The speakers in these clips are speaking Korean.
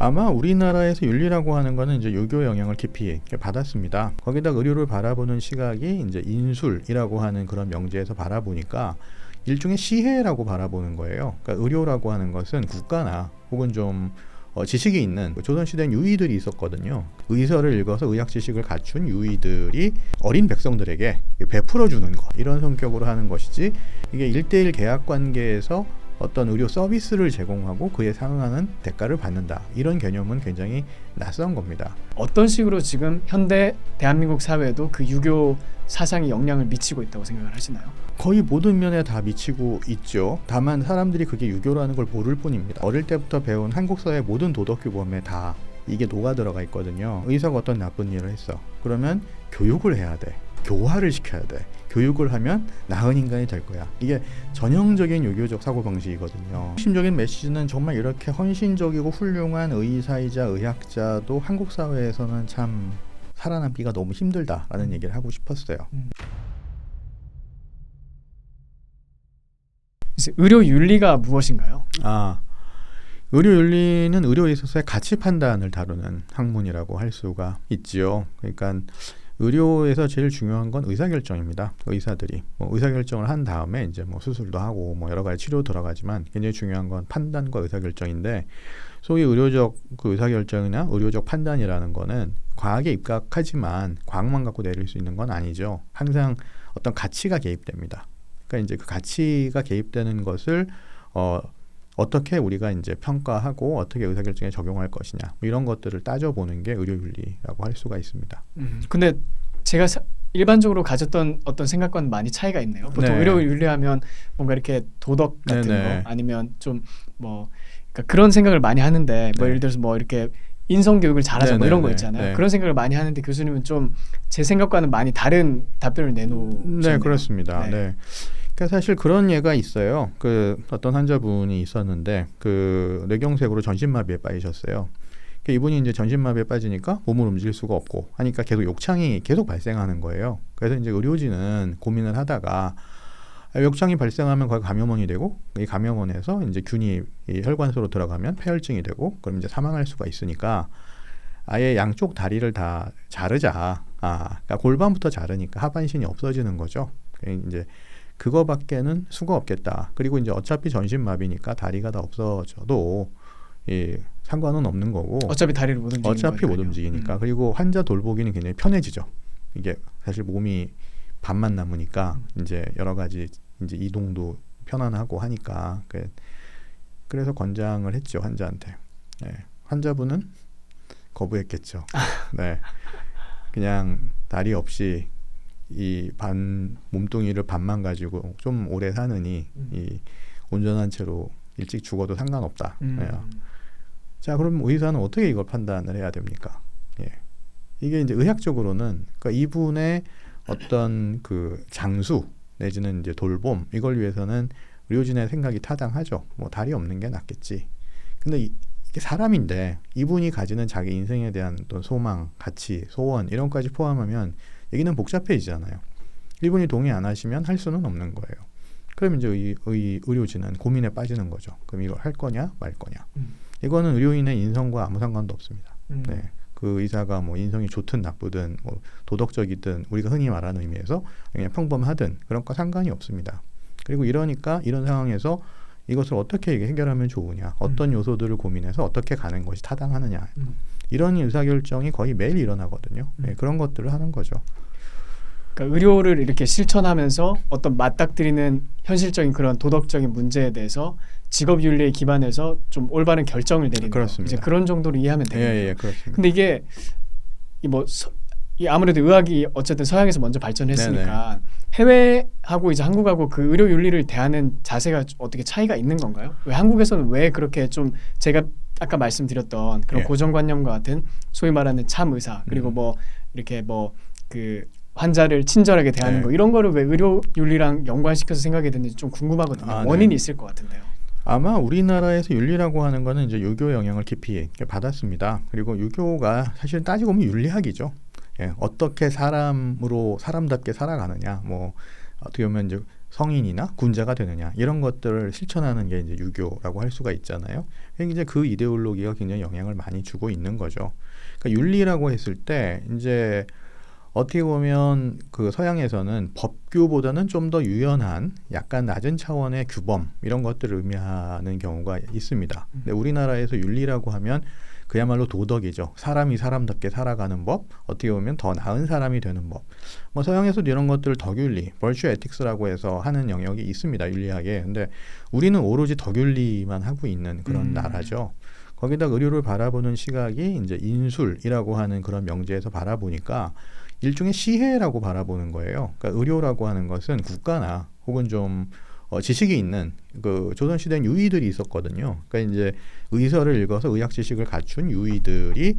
아마 우리나라에서 윤리라고 하는 거는 이제 유교 영향을 깊이 받았습니다. 거기다 의료를 바라보는 시각이 이제 인술이라고 하는 그런 명제에서 바라보니까 일종의 시혜라고 바라보는 거예요. 그러니까 의료라고 하는 것은 국가나 혹은 좀 지식이 있는 조선시대엔 유의들이 있었거든요. 의서를 읽어서 의학 지식을 갖춘 유의들이 어린 백성들에게 베풀어주는 것, 이런 성격으로 하는 것이지, 이게 1:1 계약 관계에서 어떤 의료 서비스를 제공하고 그에 상응하는 대가를 받는다, 이런 개념은 굉장히 낯선 겁니다. 어떤 식으로 지금 현대 대한민국 사회에도 그 유교 사상이 영향을 미치고 있다고 생각을 하시나요? 거의 모든 면에 다 미치고 있죠. 다만 사람들이 그게 유교라는 걸 모를 뿐입니다. 어릴 때부터 배운 한국 사회의 모든 도덕 규범에 다 이게 녹아 들어가 있거든요. 의사가 어떤 나쁜 일을 했어. 그러면 교육을 해야 돼. 교화를 시켜야 돼. 교육을 하면 나은 인간이 될 거야. 이게 전형적인 유교적 사고방식이거든요. 핵심적인 메시지는 정말 이렇게 헌신적이고 훌륭한 의사이자 의학자도 한국 사회에서는 참 살아남기가 너무 힘들다라는 얘기를 하고 싶었어요. 이제 의료 윤리가 무엇인가요? 의료 윤리는 의료에 있어서의 가치 판단을 다루는 학문이라고 할 수가 있지요. 그러니까 의료에서 제일 중요한 건 의사결정입니다. 의사들이 의사결정을 한 다음에 이제 수술도 하고 여러 가지 치료 들어가지만 굉장히 중요한 건 판단과 의사결정인데, 소위 의료적 그 의사결정이나 의료적 판단이라는 거는 과학에 입각하지만 과학만 갖고 내릴 수 있는 건 아니죠. 항상 어떤 가치가 개입됩니다. 그러니까 이제 그 가치가 개입되는 것을 어떻게 우리가 이제 평가하고 어떻게 의사결정에 적용할 것이냐, 이런 것들을 따져보는 게 의료윤리라고 할 수가 있습니다. 근데 제가 일반적으로 가졌던 어떤 생각과는 많이 차이가 있네요. 보통 의료윤리하면 뭔가 이렇게 도덕 같은 거, 아니면 좀 그러니까 그런 생각을 많이 하는데 예를 들어서 이렇게 인성교육을 잘하자 이런 거 있잖아요. 그런 생각을 많이 하는데 교수님은 좀 제 생각과는 많이 다른 답변을 내놓으셨네요. 네, 그렇습니다. 네. 그러니까 사실 그런 예가 있어요. 그 어떤 환자분이 있었는데 그 뇌경색으로 전신마비에 빠지셨어요. 그러니까 이분이 이제 전신마비에 빠지니까 몸을 움직일 수가 없고 하니까 계속 욕창이 계속 발생하는 거예요. 그래서 이제 의료진은 고민을 하다가 욕창이 발생하면 거기 감염원이 되고, 이 감염원에서 이제 균이 이 혈관소로 들어가면 폐혈증이 되고, 그럼 이제 사망할 수가 있으니까 아예 양쪽 다리를 다 자르자. 그러니까 골반부터 자르니까 하반신이 없어지는 거죠. 이제 그거밖에는 수가 없겠다. 그리고 이제 어차피 전신마비니까 다리가 다 없어져도 상관은 없는 거고. 어차피 다리를 못 움직이니까. 어차피 못 움직이니까. 그리고 환자 돌보기는 굉장히 편해지죠. 이게 사실 몸이 반만 남으니까 이제 여러 가지 이제 이동도 편안하고 하니까 그래서 권장을 했죠, 환자한테. 네. 환자분은 거부했겠죠. 네. 그냥 다리 없이 이 몸뚱이를 반만 가지고 좀 오래 사느니 이 온전한 채로 일찍 죽어도 상관없다. 자, 그럼 의사는 어떻게 이걸 판단을 해야 됩니까? 이게 이제 의학적으로는 그러니까 이분의 어떤 그 장수 내지는 이제 돌봄, 이걸 위해서는 의료진의 생각이 타당하죠. 다리 없는 게 낫겠지. 근데 이게 사람인데 이분이 가지는 자기 인생에 대한 어떤 소망, 가치, 소원 이런 것까지 포함하면 얘기는 복잡해지잖아요. 이분이 동의 안 하시면 할 수는 없는 거예요. 그럼 이제 의료진은 고민에 빠지는 거죠. 그럼 이걸 할 거냐 말 거냐. 이거는 의료인의 인성과 아무 상관도 없습니다. 네. 그 의사가 인성이 좋든 나쁘든 도덕적이든 우리가 흔히 말하는 의미에서 그냥 평범하든 그런 거 상관이 없습니다. 그리고 이러니까 이런 상황에서 이것을 어떻게 해결하면 좋으냐, 어떤 요소들을 고민해서 어떻게 가는 것이 타당하느냐, 이런 의사결정이 거의 매일 일어나거든요. 네, 그런 것들을 하는 거죠. 그러니까 의료를 이렇게 실천하면서 어떤 맞닥뜨리는 현실적인 그런 도덕적인 문제에 대해서 직업윤리에 기반해서 좀 올바른 결정을 내리는 그렇습니다. 이제 그런 정도로 이해하면 되겠네요. 예, 그렇습니다. 근데 이게 아무래도 의학이 어쨌든 서양에서 먼저 발전했으니까 해외하고 이제 한국하고 그 의료 윤리를 대하는 자세가 어떻게 차이가 있는 건가요? 왜 한국에서는 왜 그렇게 좀 제가 아까 말씀드렸던 그런 고정관념과 같은 소위 말하는 참 의사 그리고 이렇게 그 환자를 친절하게 대하는 거 이런 거를 왜 의료 윤리랑 연관시켜서 생각이 됐는지 좀 궁금하거든요. 원인이 있을 것 같은데요. 아마 우리나라에서 윤리라고 하는 거는 이제 유교 영향을 깊이 받았습니다. 그리고 유교가 사실 따지고 보면 윤리학이죠. 어떻게 사람답게 살아가느냐, 어떻게 보면 이제 성인이나 군자가 되느냐 이런 것들을 실천하는 게 이제 유교라고 할 수가 있잖아요. 이제 그 이데올로기가 굉장히 영향을 많이 주고 있는 거죠. 그러니까 윤리라고 했을 때 이제 어떻게 보면 그 서양에서는 법규보다는 좀 더 유연한 약간 낮은 차원의 규범 이런 것들을 의미하는 경우가 있습니다. 근데 우리나라에서 윤리라고 하면 그야말로 도덕이죠. 사람이 사람답게 살아가는 법, 어떻게 보면 더 나은 사람이 되는 법. 뭐 서양에서도 이런 것들을 덕윤리, 벌츄 에틱스라고 해서 하는 영역이 있습니다. 윤리학에. 근데 우리는 오로지 덕윤리만 하고 있는 그런 나라죠. 거기다 의료를 바라보는 시각이 이제 인술이라고 하는 그런 명제에서 바라보니까 일종의 시혜라고 바라보는 거예요. 그러니까 의료라고 하는 것은 국가나 혹은 좀 지식이 있는 그 조선 시대엔 유의들이 있었거든요. 그러니까 이제 의서를 읽어서 의학 지식을 갖춘 유의들이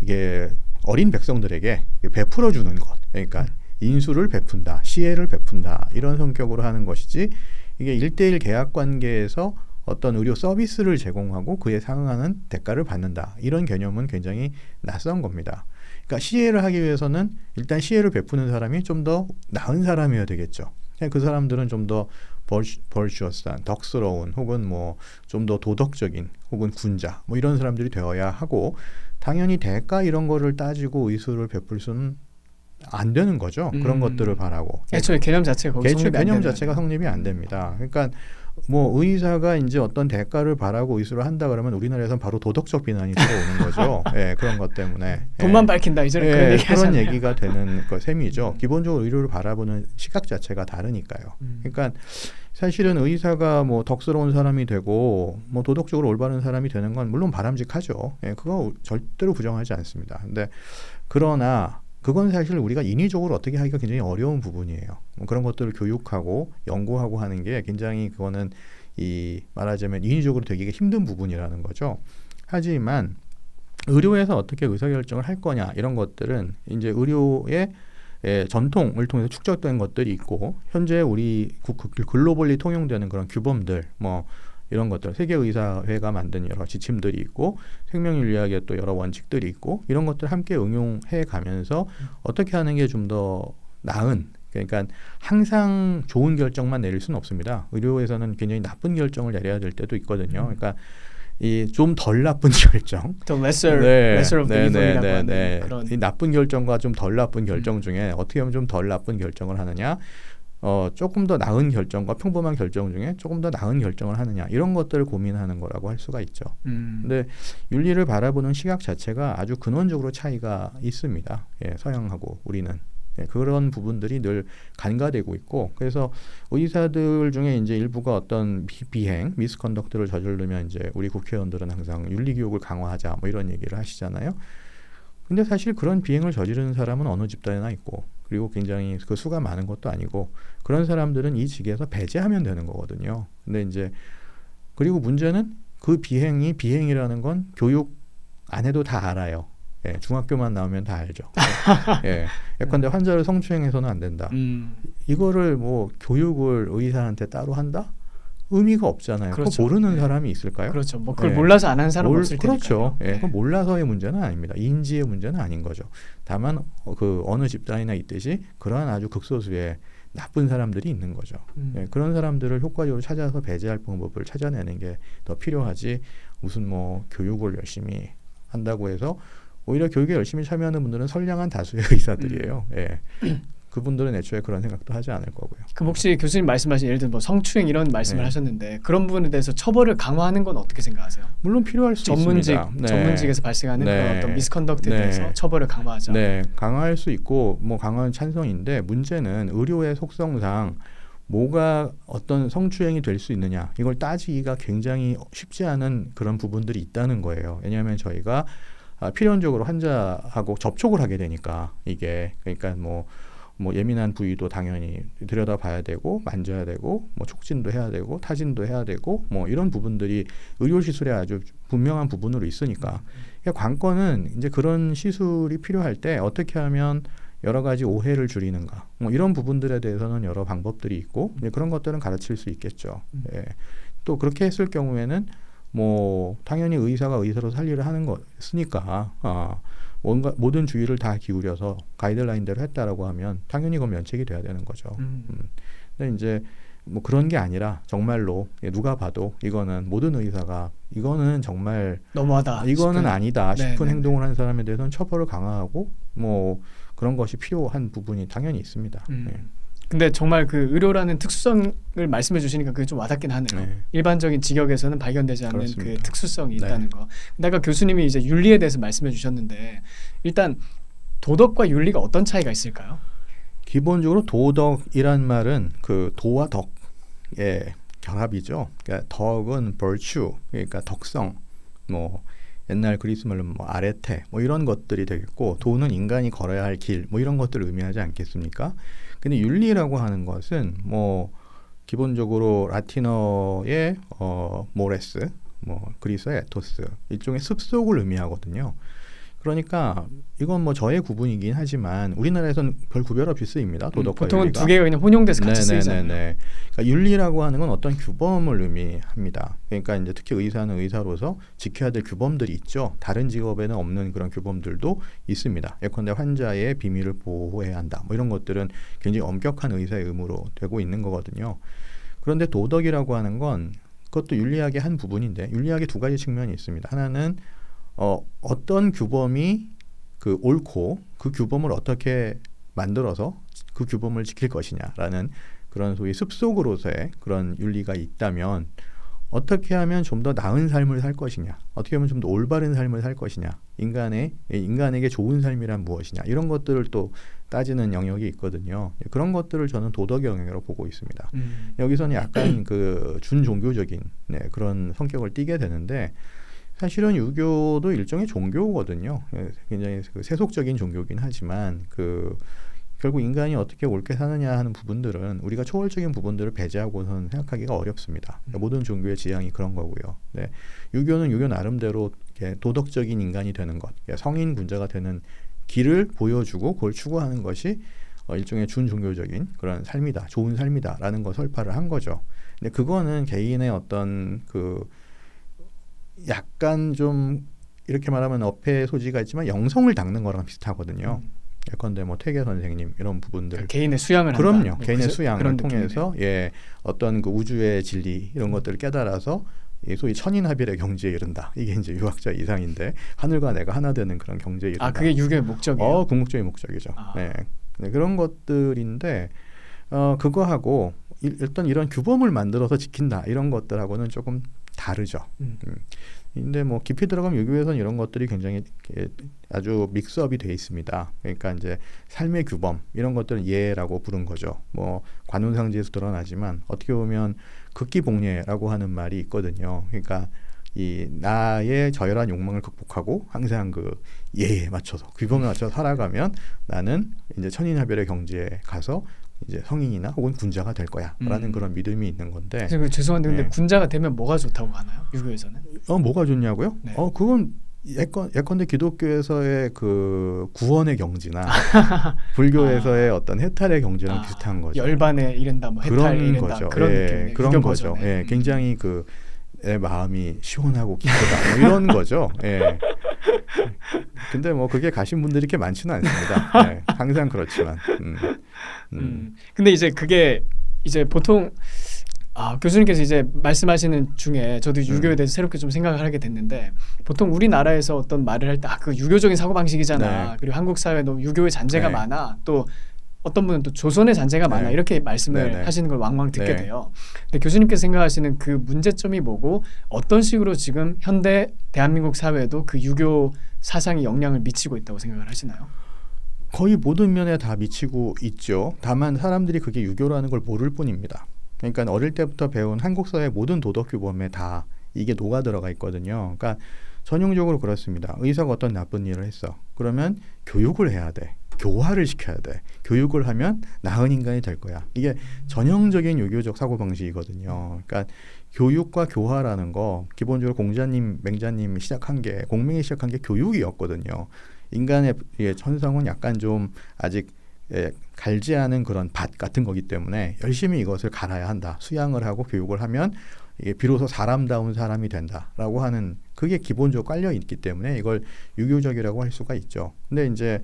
이게 어린 백성들에게 베풀어 주는 것. 그러니까 인수를 베푼다, 시혜를 베푼다 이런 성격으로 하는 것이지 이게 1대1 계약 관계에서 어떤 의료 서비스를 제공하고 그에 상응하는 대가를 받는다. 이런 개념은 굉장히 낯선 겁니다. 그러니까 시혜를 하기 위해서는 일단 시혜를 베푸는 사람이 좀 더 나은 사람이어야 되겠죠. 그 사람들은 좀 더 벌주어스한, 덕스러운 혹은 뭐 좀 더 도덕적인 혹은 군자 뭐 이런 사람들이 되어야 하고 당연히 대가 이런 거를 따지고 의술을 베풀 수는 안 되는 거죠. 그런 것들을 바라고. 애초에 개념 자체가 거기 성립이 안 개념 되는 자체가 성립이 안 됩니다. 그러니까 뭐 의사가 이제 어떤 대가를 바라고 의술을 한다 그러면 우리나라에서는 바로 도덕적 비난이 들어오는 거죠. 예, 그런 것 때문에 돈만 밝힌다 이제는 그런 얘기 그런 하잖아요. 얘기가 되는 셈이죠. 기본적으로 의료를 바라보는 시각 자체가 다르니까요. 그러니까 사실은 의사가 뭐 덕스러운 사람이 되고 뭐 도덕적으로 올바른 사람이 되는 건 물론 바람직하죠. 예, 그거 절대로 부정하지 않습니다. 근데 그러나 그건 사실 우리가 인위적으로 어떻게 하기가 굉장히 어려운 부분이에요. 그런 것들을 교육하고 연구하고 하는 게 굉장히 그거는 이 말하자면 인위적으로 되기가 힘든 부분이라는 거죠. 하지만 의료에서 어떻게 의사결정을 할 거냐 이런 것들은 이제 의료의 전통을 통해서 축적된 것들이 있고 현재 우리 글로벌리 통용되는 그런 규범들 뭐 이런 것들 세계의사회가 만든 여러 지침들이 있고 생명윤리학의 또 여러 원칙들이 있고 이런 것들 함께 응용해 가면서 어떻게 하는 게 좀 더 나은 그러니까 항상 좋은 결정만 내릴 수는 없습니다. 의료에서는 굉장히 나쁜 결정을 내려야 될 때도 있거든요. 그러니까 이 좀 덜 나쁜 결정, 더 lesser of the evil이라고 하는 그런 이 나쁜 결정과 좀 덜 나쁜 결정 중에 어떻게 하면 좀 덜 나쁜 결정을 하느냐. 조금 더 나은 결정과 평범한 결정 중에 조금 더 나은 결정을 하느냐 이런 것들을 고민하는 거라고 할 수가 있죠. 근데 윤리를 바라보는 시각 자체가 아주 근원적으로 차이가 있습니다. 예, 서양하고 우리는 그런 부분들이 늘 간과되고 있고 그래서 의사들 중에 이제 일부가 어떤 비행, 미스컨덕트를 저지르면 이제 우리 국회의원들은 항상 윤리 교육을 강화하자 뭐 이런 얘기를 하시잖아요. 근데 사실 그런 비행을 저지르는 사람은 어느 집단에나 있고 그리고 굉장히 그 수가 많은 것도 아니고 그런 사람들은 이 직에서 배제하면 되는 거거든요. 근데 이제 그리고 문제는 그 비행이 비행이라는 건 교육 안 해도 다 알아요. 예, 중학교만 나오면 다 알죠. 예, 예컨대 환자를 성추행해서는 안 된다. 이거를 뭐 교육을 의사한테 따로 한다? 의미가 없잖아요. 그렇죠. 그거 모르는 사람이 있을까요? 그렇죠. 뭐 그걸 몰라서 안 하는 사람 없을 테니까요. 그렇죠. 예, 그건 몰라서의 문제는 아닙니다. 인지의 문제는 아닌 거죠. 다만 그 어느 집단이나 있듯이 그러한 아주 극소수의 나쁜 사람들이 있는 거죠. 예, 그런 사람들을 효과적으로 찾아서 배제할 방법을 찾아내는 게 더 필요하지 무슨 뭐 교육을 열심히 한다고 해서 오히려 교육에 열심히 참여하는 분들은 선량한 다수의 의사들이에요. 예. 그분들은 애초에 그런 생각도 하지 않을 거고요. 그럼 혹시 교수님 말씀하신 예를 들면 뭐 성추행 이런 말씀을 하셨는데 그런 부분에 대해서 처벌을 강화하는 건 어떻게 생각하세요? 물론 필요할 수 있습니다. 전문직에서 발생하는 그런 어떤 미스컨덕트에 대해서 처벌을 강화하자. 네, 강화할 수 있고 뭐 강화는 찬성인데 문제는 의료의 속성상 뭐가 어떤 성추행이 될 수 있느냐 이걸 따지기가 굉장히 쉽지 않은 그런 부분들이 있다는 거예요. 왜냐하면 저희가 필연적으로 환자하고 접촉을 하게 되니까 이게 그러니까 뭐 예민한 부위도 당연히 들여다봐야 되고 만져야 되고 뭐 촉진도 해야 되고 타진도 해야 되고 뭐 이런 부분들이 의료 시술에 아주 분명한 부분으로 있으니까 그러니까 관건은 이제 그런 시술이 필요할 때 어떻게 하면 여러 가지 오해를 줄이는가 뭐 이런 부분들에 대해서는 여러 방법들이 있고 이제 그런 것들은 가르칠 수 있겠죠. 예. 또 그렇게 했을 경우에는 뭐 당연히 의사가 의사로 살 일을 하는 거였으니까 뭔가 모든 주의를 다 기울여서 가이드라인대로 했다라고 하면 당연히 그건 면책이 돼야 되는 거죠. 근데 이제 뭐 그런 게 아니라 정말로 누가 봐도 이거는 모든 의사가 이거는 정말 너무하다. 이거는 싶은. 아니다 싶은 네네네. 행동을 한 사람에 대해서는 처벌을 강화하고 뭐 그런 것이 필요한 부분이 당연히 있습니다. 네. 근데 정말 그 의료라는 특수성을 말씀해 주시니까 그게 좀 와닿긴 하네요. 네. 일반적인 직역에서는 발견되지 않는 그렇습니다. 그 특수성이 네. 있다는 거. 근데 아까 교수님이 이제 윤리에 대해서 말씀해 주셨는데 일단 도덕과 윤리가 어떤 차이가 있을까요? 기본적으로 도덕이란 말은 그 도와 덕의 결합이죠. 그러니까 덕은 virtue, 그러니까 덕성, 뭐 옛날 그리스 말로 뭐 아레테, 뭐 이런 것들이 되겠고, 도는 인간이 걸어야 할 길, 뭐 이런 것들을 의미하지 않겠습니까? 근데 윤리라고 하는 것은 뭐 기본적으로 라틴어의 모레스, 뭐 그리스의 에토스, 일종의 습속을 의미하거든요. 그러니까 이건 뭐 저의 구분이긴 하지만 우리나라에서는 별 구별 없이 쓰입니다. 도덕과 보통은 윤리가. 두 개가 그냥 혼용돼서 같이 쓰이잖아요. 네네네. 그러니까 윤리라고 하는 건 어떤 규범을 의미합니다. 그러니까 이제 특히 의사는 의사로서 지켜야 될 규범들이 있죠. 다른 직업에는 없는 그런 규범들도 있습니다. 예컨대 환자의 비밀을 보호해야 한다. 뭐 이런 것들은 굉장히 엄격한 의사의 의무로 되고 있는 거거든요. 그런데 도덕이라고 하는 건 그것도 윤리학의 한 부분인데 윤리학의 두 가지 측면이 있습니다. 하나는 어떤 규범이 그 옳고 그 규범을 어떻게 만들어서 그 규범을 지킬 것이냐라는 그런 소위 습속으로서의 그런 윤리가 있다면 어떻게 하면 좀 더 나은 삶을 살 것이냐, 어떻게 하면 좀 더 올바른 삶을 살 것이냐, 인간에게 좋은 삶이란 무엇이냐 이런 것들을 또 따지는 영역이 있거든요. 그런 것들을 저는 도덕 영역으로 보고 있습니다. 여기서는 약간 그 준종교적인 그런 성격을 띠게 되는데 사실은 유교도 일종의 종교거든요. 굉장히 그 세속적인 종교긴 하지만 결국 인간이 어떻게 옳게 사느냐 하는 부분들은 우리가 초월적인 부분들을 배제하고는 생각하기가 어렵습니다. 모든 종교의 지향이 그런 거고요. 네. 유교는 유교 나름대로 도덕적인 인간이 되는 것, 성인 군자가 되는 길을 보여주고 그걸 추구하는 것이 일종의 준종교적인 그런 삶이다, 좋은 삶이다라는 걸 설파를 한 거죠. 근데 그거는 개인의 어떤 약간 좀 이렇게 말하면 어폐 소지가 있지만 영성을 닦는 거랑 비슷하거든요. 예컨대 뭐 퇴계 선생님 이런 부분들 그러니까 개인의 수양을 그럼요. 한다. 개인의 수양을 통해서 느낌이네요. 어떤 그 우주의 진리 이런 것들을 깨달아서 소위 천인합일의 경지에 이른다. 이게 이제 유학자 이상인데 하늘과 내가 하나 되는 그런 경지에 이른다. 그게 유교의 목적이에요. 궁극적인 목적이죠. 네, 그런 것들인데 그거하고 일단 이런 규범을 만들어서 지킨다 이런 것들하고는 조금 다르죠. 근데 뭐 깊이 들어가면 유교에서는 이런 것들이 굉장히 아주 믹스업이 돼 있습니다. 그러니까 이제 삶의 규범 이런 것들은 예라고 부른 거죠. 뭐 관운상지에서 드러나지만 어떻게 보면 극기복례라고 하는 말이 있거든요. 그러니까 이 나의 저열한 욕망을 극복하고 항상 그 예에 맞춰서 규범에 맞춰서 살아가면 나는 이제 천인하별의 경지에 가서 이제 성인이나 혹은 군자가 될 거야라는 그런 믿음이 있는 건데. 죄송한데 근데 군자가 되면 뭐가 좋다고 하나요? 유교에서는? 뭐가 좋냐고요? 네. 그건 예컨대 기독교에서의 그 구원의 경지나 불교에서의 어떤 해탈의 경지랑 비슷한 거죠. 열반에 이른다, 뭐 해탈에 이른다 거죠. 그런 느낌. 그런 거죠. 굉장히 내 마음이 시원하고 기쁘다 뭐 이런 거죠. 근데 뭐 그게 가신 분들이 이렇게 많지는 않습니다. 항상 그렇지만. 근데 이제 그게 이제 보통 교수님께서 이제 말씀하시는 중에 저도 유교에 대해서 새롭게 좀 생각을 하게 됐는데 보통 우리나라에서 어떤 말을 할 때 그 유교적인 사고 방식이잖아. 네. 그리고 한국 사회도 유교의 잔재가 네. 많아. 또 어떤 분은 또 조선의 잔재가 많아 이렇게 말씀을 하시는 걸 왕왕 듣게 돼요. 근데 교수님께서 생각하시는 그 문제점이 뭐고 어떤 식으로 지금 현대 대한민국 사회에도 그 유교 사상이 영향을 미치고 있다고 생각을 하시나요? 거의 모든 면에 다 미치고 있죠. 다만 사람들이 그게 유교라는 걸 모를 뿐입니다. 그러니까 어릴 때부터 배운 한국 사회의 모든 도덕 규범에 다 이게 녹아 들어가 있거든요. 그러니까 전형적으로 그렇습니다. 의사가 어떤 나쁜 일을 했어. 그러면 교육을 해야 돼. 교화를 시켜야 돼. 교육을 하면 나은 인간이 될 거야. 이게 전형적인 유교적 사고방식이거든요. 그러니까 교육과 교화라는 거 기본적으로 맹자님이 시작한 게 공명이 시작한 게 교육이었거든요. 인간의 천성은 약간 좀 아직 갈지 않은 그런 밭 같은 거기 때문에 열심히 이것을 갈아야 한다. 수양을 하고 교육을 하면 이게 비로소 사람다운 사람이 된다라고 하는 그게 기본적으로 깔려 있기 때문에 이걸 유교적이라고 할 수가 있죠. 근데 이제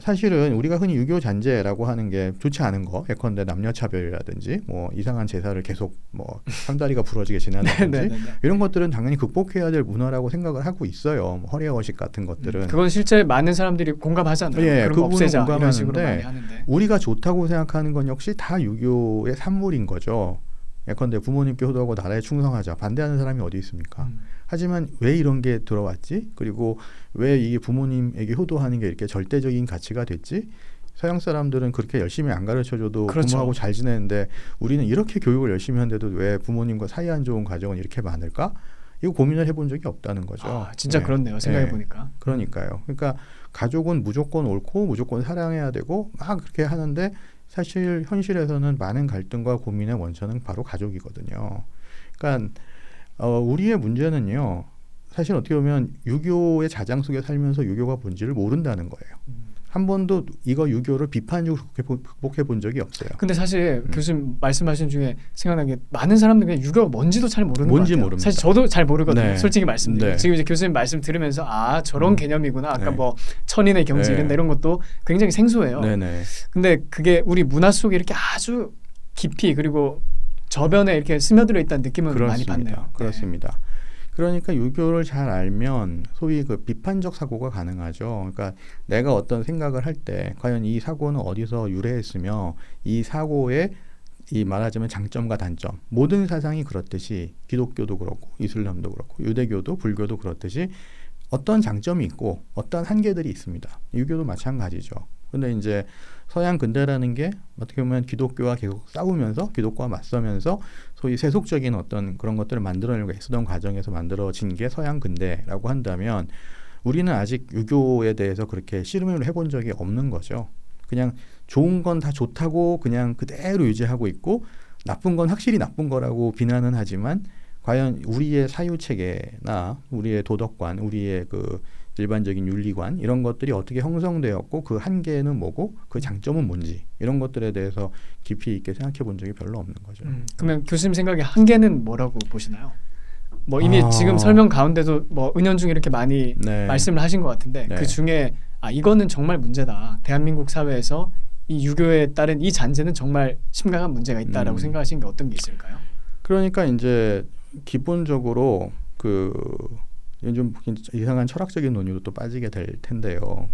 사실은 우리가 흔히 유교 잔재라고 하는 게 좋지 않은 거, 예컨대 남녀 차별이라든지 뭐 이상한 제사를 계속 뭐 상다리가 부러지게 지낸다든지 이런 것들은 당연히 극복해야 될 문화라고 생각을 하고 있어요. 뭐 허례허식 같은 것들은. 그건 실제 많은 사람들이 공감하잖아요. 예, 그런 거 그분은 없애자 이런 식으로 많이 공감하는데 하는데. 우리가 좋다고 생각하는 건 역시 다 유교의 산물인 거죠. 예컨대 부모님께 효도하고 나라에 충성하자 반대하는 사람이 어디 있습니까? 하지만 왜 이런 게 들어왔지? 그리고 왜 이게 부모님에게 효도하는 게 이렇게 절대적인 가치가 됐지? 서양 사람들은 그렇게 열심히 안 가르쳐줘도 그렇죠. 부모하고 잘 지내는데 우리는 이렇게 교육을 열심히 하는데도 왜 부모님과 사이 안 좋은 가정은 이렇게 많을까? 이거 고민을 해본 적이 없다는 거죠. 아, 진짜 네. 그렇네요. 생각해 네. 보니까. 그러니까요. 그러니까 가족은 무조건 옳고 무조건 사랑해야 되고 막 그렇게 하는데 사실 현실에서는 많은 갈등과 고민의 원천은 바로 가족이거든요. 그러니까 우리의 문제는요. 사실 어떻게 보면 유교의 자장 속에 살면서 유교가 뭔지를 모른다는 거예요. 한 번도 이거 유교를 비판적으로 극복해 본 적이 없어요. 근데 사실 교수님 말씀하신 중에 생각난 게 많은 사람들이 그냥 유교가 뭔지도 잘 모르는 것 뭔지 같아요. 모릅니다. 사실 저도 잘 모르거든요. 네. 솔직히 말씀드리면 네. 지금 이제 교수님 말씀 들으면서 아 저런 개념이구나. 아까 네. 뭐 천인의 경지 네. 이런 것도 굉장히 생소해요. 네네. 근데 그게 우리 문화 속에 이렇게 아주 깊이 그리고 저변에 이렇게 스며들어 있다는 느낌은 많이 받네요. 그렇습니다. 그러니까 유교를 잘 알면 소위 그 비판적 사고가 가능하죠. 그러니까 내가 어떤 생각을 할 때 과연 이 사고는 어디서 유래했으며 이 사고의 이 말하자면 장점과 단점 모든 사상이 그렇듯이 기독교도 그렇고 이슬람도 그렇고 유대교도 불교도 그렇듯이 어떤 장점이 있고 어떤 한계들이 있습니다. 유교도 마찬가지죠. 근데 이제 서양 근대라는 게 어떻게 보면 기독교와 계속 싸우면서 기독교와 맞서면서 소위 세속적인 어떤 그런 것들을 만들어내려고 애쓰던 과정에서 만들어진 게 서양 근대라고 한다면 우리는 아직 유교에 대해서 그렇게 씨름을 해본 적이 없는 거죠. 그냥 좋은 건 다 좋다고 그냥 그대로 유지하고 있고 나쁜 건 확실히 나쁜 거라고 비난은 하지만 과연 우리의 사유체계나 우리의 도덕관, 우리의 그 일반적인 윤리관 이런 것들이 어떻게 형성되었고 그 한계는 뭐고 그 장점은 뭔지 이런 것들에 대해서 깊이 있게 생각해 본 적이 별로 없는 거죠. 그러면 교수님 생각에 한계는 뭐라고 보시나요? 뭐 이미 지금 설명 가운데도 뭐 은연중에 이렇게 많이 네. 말씀을 하신 것 같은데 네. 그 중에 아 이거는 정말 문제다. 대한민국 사회에서 이 유교에 따른 이 잔재는 정말 심각한 문제가 있다라고 생각하시는 게 어떤 게 있을까요? 그러니까 이제 기본적으로 그 좀 이상한 철학적인 논의로 또 빠지게 될 텐데요.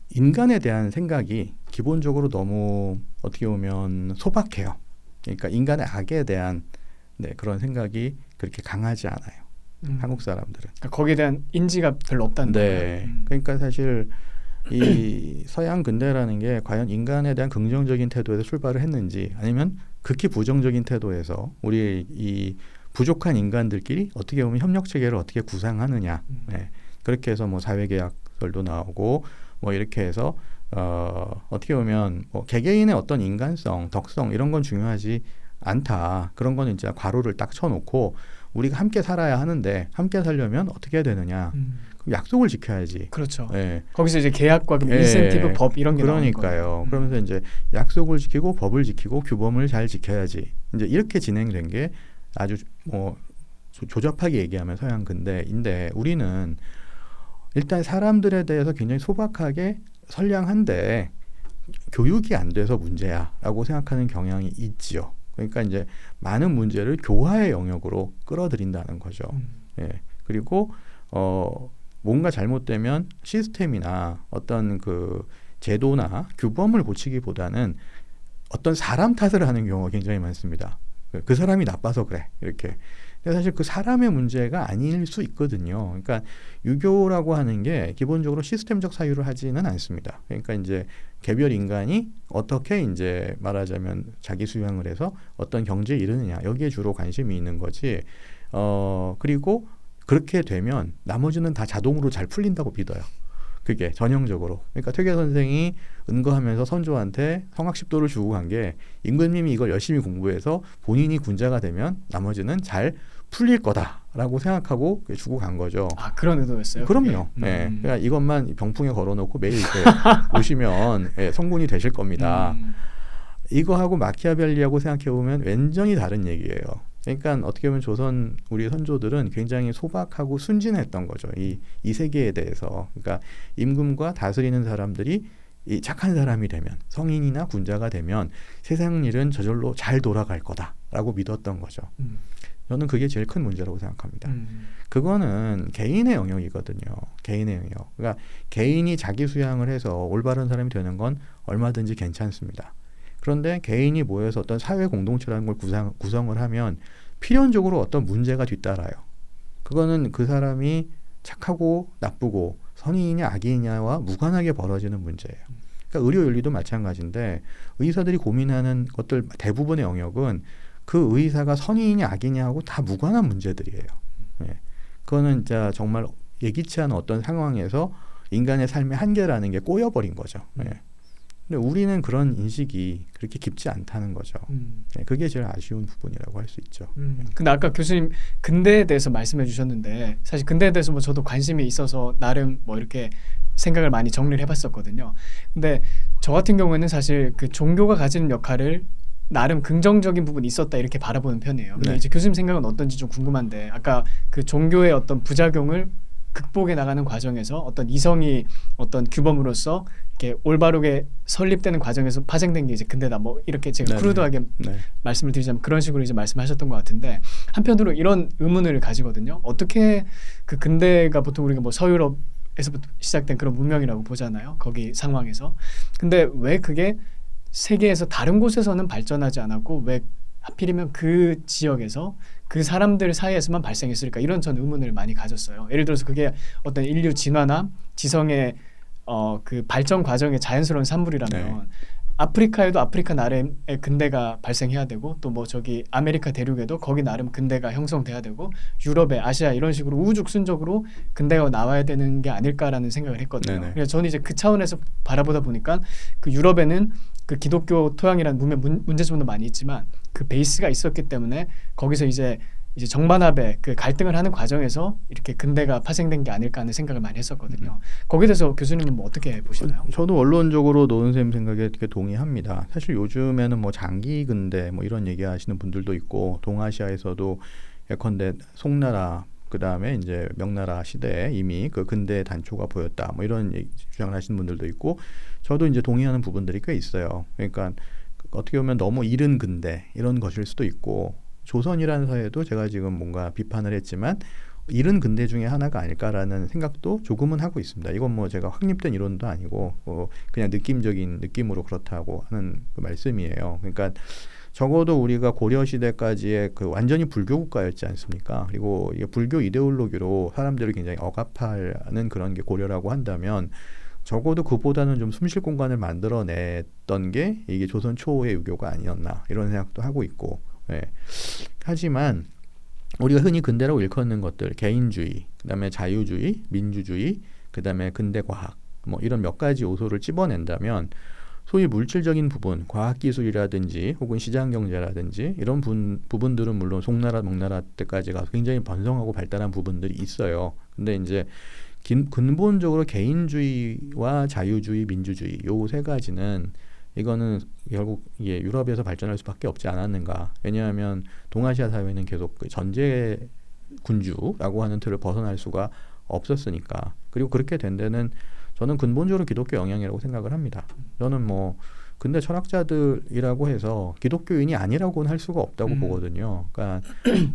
인간에 대한 생각이 기본적으로 너무 어떻게 보면 소박해요. 그러니까 인간의 악에 대한 그런 생각이 그렇게 강하지 않아요. 한국 사람들은. 그러니까 거기에 대한 인지가 별로 없다는 거예요. 그러니까 사실 이 서양 근대라는 게 과연 인간에 대한 긍정적인 태도에서 출발을 했는지 아니면 극히 부정적인 태도에서 우리 이 부족한 인간들끼리 어떻게 보면 협력 체계를 어떻게 구상하느냐. 그렇게 해서 뭐 사회계약설도 나오고 뭐 이렇게 해서 어떻게 보면 뭐 개개인의 어떤 인간성, 덕성 이런 건 중요하지 않다. 그런 거는 이제 괄호를 딱 쳐놓고 우리가 함께 살아야 하는데 함께 살려면 어떻게 해야 되느냐. 그럼 약속을 지켜야지. 그렇죠. 네. 거기서 이제 계약과 인센티브 법 이런 게 그러니까요. 그러면서 이제 약속을 지키고 법을 지키고 규범을 잘 지켜야지. 이제 이렇게 진행된 게 아주 뭐 조잡하게 얘기하면 서양 근대인데 우리는 일단 사람들에 대해서 굉장히 소박하게 선량한데 교육이 안 돼서 문제야라고 생각하는 경향이 있지요. 그러니까 이제 많은 문제를 교화의 영역으로 끌어들인다는 거죠. 그리고 뭔가 잘못되면 시스템이나 어떤 그 제도나 규범을 고치기보다는 어떤 사람 탓을 하는 경우가 굉장히 많습니다. 그 사람이 나빠서 그래 이렇게. 근데 사실 그 사람의 문제가 아닐 수 있거든요. 그러니까 유교라고 하는 게 기본적으로 시스템적 사유를 하지는 않습니다. 그러니까 이제 개별 인간이 어떻게 이제 말하자면 자기 수양을 해서 어떤 경지에 이르느냐 여기에 주로 관심이 있는 거지. 그리고 그렇게 되면 나머지는 다 자동으로 잘 풀린다고 믿어요. 그게 전형적으로. 그러니까 퇴계 선생이 은거하면서 선조한테 성학십도를 주고 간 게 임금님이 이걸 열심히 공부해서 본인이 군자가 되면 나머지는 잘 풀릴 거다라고 생각하고 주고 간 거죠. 아 그런 의도였어요? 그럼요. 네. 그러니까 이것만 병풍에 걸어놓고 매일 이렇게 오시면 성군이 되실 겁니다. 이거하고 마키아벨리하고 생각해보면 완전히 다른 얘기예요. 그러니까 어떻게 보면 조선 우리 선조들은 굉장히 소박하고 순진했던 거죠. 이 세계에 대해서. 그러니까 임금과 다스리는 사람들이 이 착한 사람이 되면 성인이나 군자가 되면 세상 일은 저절로 잘 돌아갈 거다라고 믿었던 거죠. 저는 그게 제일 큰 문제라고 생각합니다. 그거는 개인의 영역이거든요. 개인의 영역. 그러니까 개인이 자기 수양을 해서 올바른 사람이 되는 건 얼마든지 괜찮습니다. 그런데 개인이 모여서 어떤 사회 공동체라는 걸 구성을 하면 필연적으로 어떤 문제가 뒤따라요. 그거는 그 사람이 착하고 나쁘고 선의이냐 악의냐와 무관하게 벌어지는 문제예요. 그러니까 의료 윤리도 마찬가지인데 의사들이 고민하는 것들 대부분의 영역은 그 의사가 선의이냐 악의냐하고 다 무관한 문제들이에요. 예. 그거는 진짜 정말 예기치 않은 어떤 상황에서 인간의 삶의 한계라는 게 꼬여버린 거죠. 예. 근데 우리는 그런 인식이 그렇게 깊지 않다는 거죠. 네, 그게 제일 아쉬운 부분이라고 할 수 있죠. 근데 아까 교수님 근대에 대해서 말씀해 주셨는데 사실 근대에 대해서 뭐 저도 관심이 있어서 나름 뭐 이렇게 생각을 많이 정리를 해봤었거든요. 근데 저 같은 경우에는 사실 그 종교가 가지는 역할을 나름 긍정적인 부분이 있었다 이렇게 바라보는 편이에요. 근데 네. 이제 교수님 생각은 어떤지 좀 궁금한데 아까 그 종교의 어떤 부작용을 극복해 나가는 과정에서 어떤 이성이 어떤 규범으로서 이렇게 올바르게 설립되는 과정에서 파생된 게 이제 근대다 뭐 이렇게 제가 네네. 크루드하게 네. 말씀을 드리자면 그런 식으로 이제 말씀하셨던 것 같은데 한편으로 이런 의문을 가지거든요. 어떻게 그 근대가 보통 우리가 뭐 서유럽에서부터 시작된 그런 문명이라고 보잖아요. 거기 상황에서. 근데 왜 그게 세계에서 다른 곳에서는 발전하지 않았고 왜 하필이면 그 지역에서 그 사람들 사이에서만 발생했을까 이런 전 의문을 많이 가졌어요. 예를 들어서 그게 어떤 인류 진화나 지성의 그 발전 과정의 자연스러운 산물이라면 네. 아프리카에도 아프리카 나름의 근대가 발생해야 되고 또 뭐 저기 아메리카 대륙에도 거기 나름 근대가 형성돼야 되고 유럽에 아시아 이런 식으로 우후죽순적으로 근대가 나와야 되는 게 아닐까라는 생각을 했거든요. 네네. 그래서 저는 이제 그 차원에서 바라보다 보니까 그 유럽에는 그 기독교 토양이라는 문제점도 많이 있지만 그 베이스가 있었기 때문에 거기서 이제 정반합의 그 갈등을 하는 과정에서 이렇게 근대가 파생된 게 아닐까 하는 생각을 많이 했었거든요. 거기에 대해서 교수님은 뭐 어떻게 보시나요? 저도 원론적으로 노은 쌤 생각에 이렇게 동의합니다. 사실 요즘에는 뭐 장기 근대 뭐 이런 얘기하시는 분들도 있고 동아시아에서도 예컨대 송나라 그다음에 이제 명나라 시대에 이미 그 근대 단초가 보였다 뭐 이런 주장을 하시는 분들도 있고 저도 이제 동의하는 부분들이 꽤 있어요. 그러니까 어떻게 보면 너무 이른 근대 이런 것일 수도 있고 조선이라는 사회도 제가 지금 뭔가 비판을 했지만 이른 근대 중에 하나가 아닐까라는 생각도 조금은 하고 있습니다. 이건 뭐 제가 확립된 이론도 아니고 그냥 느낌적인 느낌으로 그렇다고 하는 그 말씀이에요. 그러니까 적어도 우리가 고려 시대까지의 그 완전히 불교 국가였지 않습니까? 그리고 이게 불교 이데올로기로 사람들을 굉장히 억압하는 그런 게 고려라고 한다면 적어도 그보다는 좀 숨쉴 공간을 만들어냈던 게 이게 조선 초의 유교가 아니었나 이런 생각도 하고 있고 예. 하지만 우리가 흔히 근대라고 일컫는 것들 개인주의, 그다음에 자유주의, 민주주의, 그다음에 근대과학 뭐 이런 몇 가지 요소를 찝어낸다면 소위 물질적인 부분, 과학기술이라든지 혹은 시장경제라든지 이런 부분들은 물론 송나라, 명나라 때까지가 굉장히 번성하고 발달한 부분들이 있어요. 근데 이제 근본적으로 개인주의와 자유주의, 민주주의 요 세 가지는 이거는 결국 유럽에서 발전할 수밖에 없지 않았는가. 왜냐하면 동아시아 사회는 계속 그 전제 군주라고 하는 틀을 벗어날 수가 없었으니까. 그리고 그렇게 된 데는 저는 근본적으로 기독교 영향이라고 생각을 합니다. 저는 뭐 근대 철학자들이라고 해서 기독교인이 아니라고는 할 수가 없다고 보거든요. 그러니까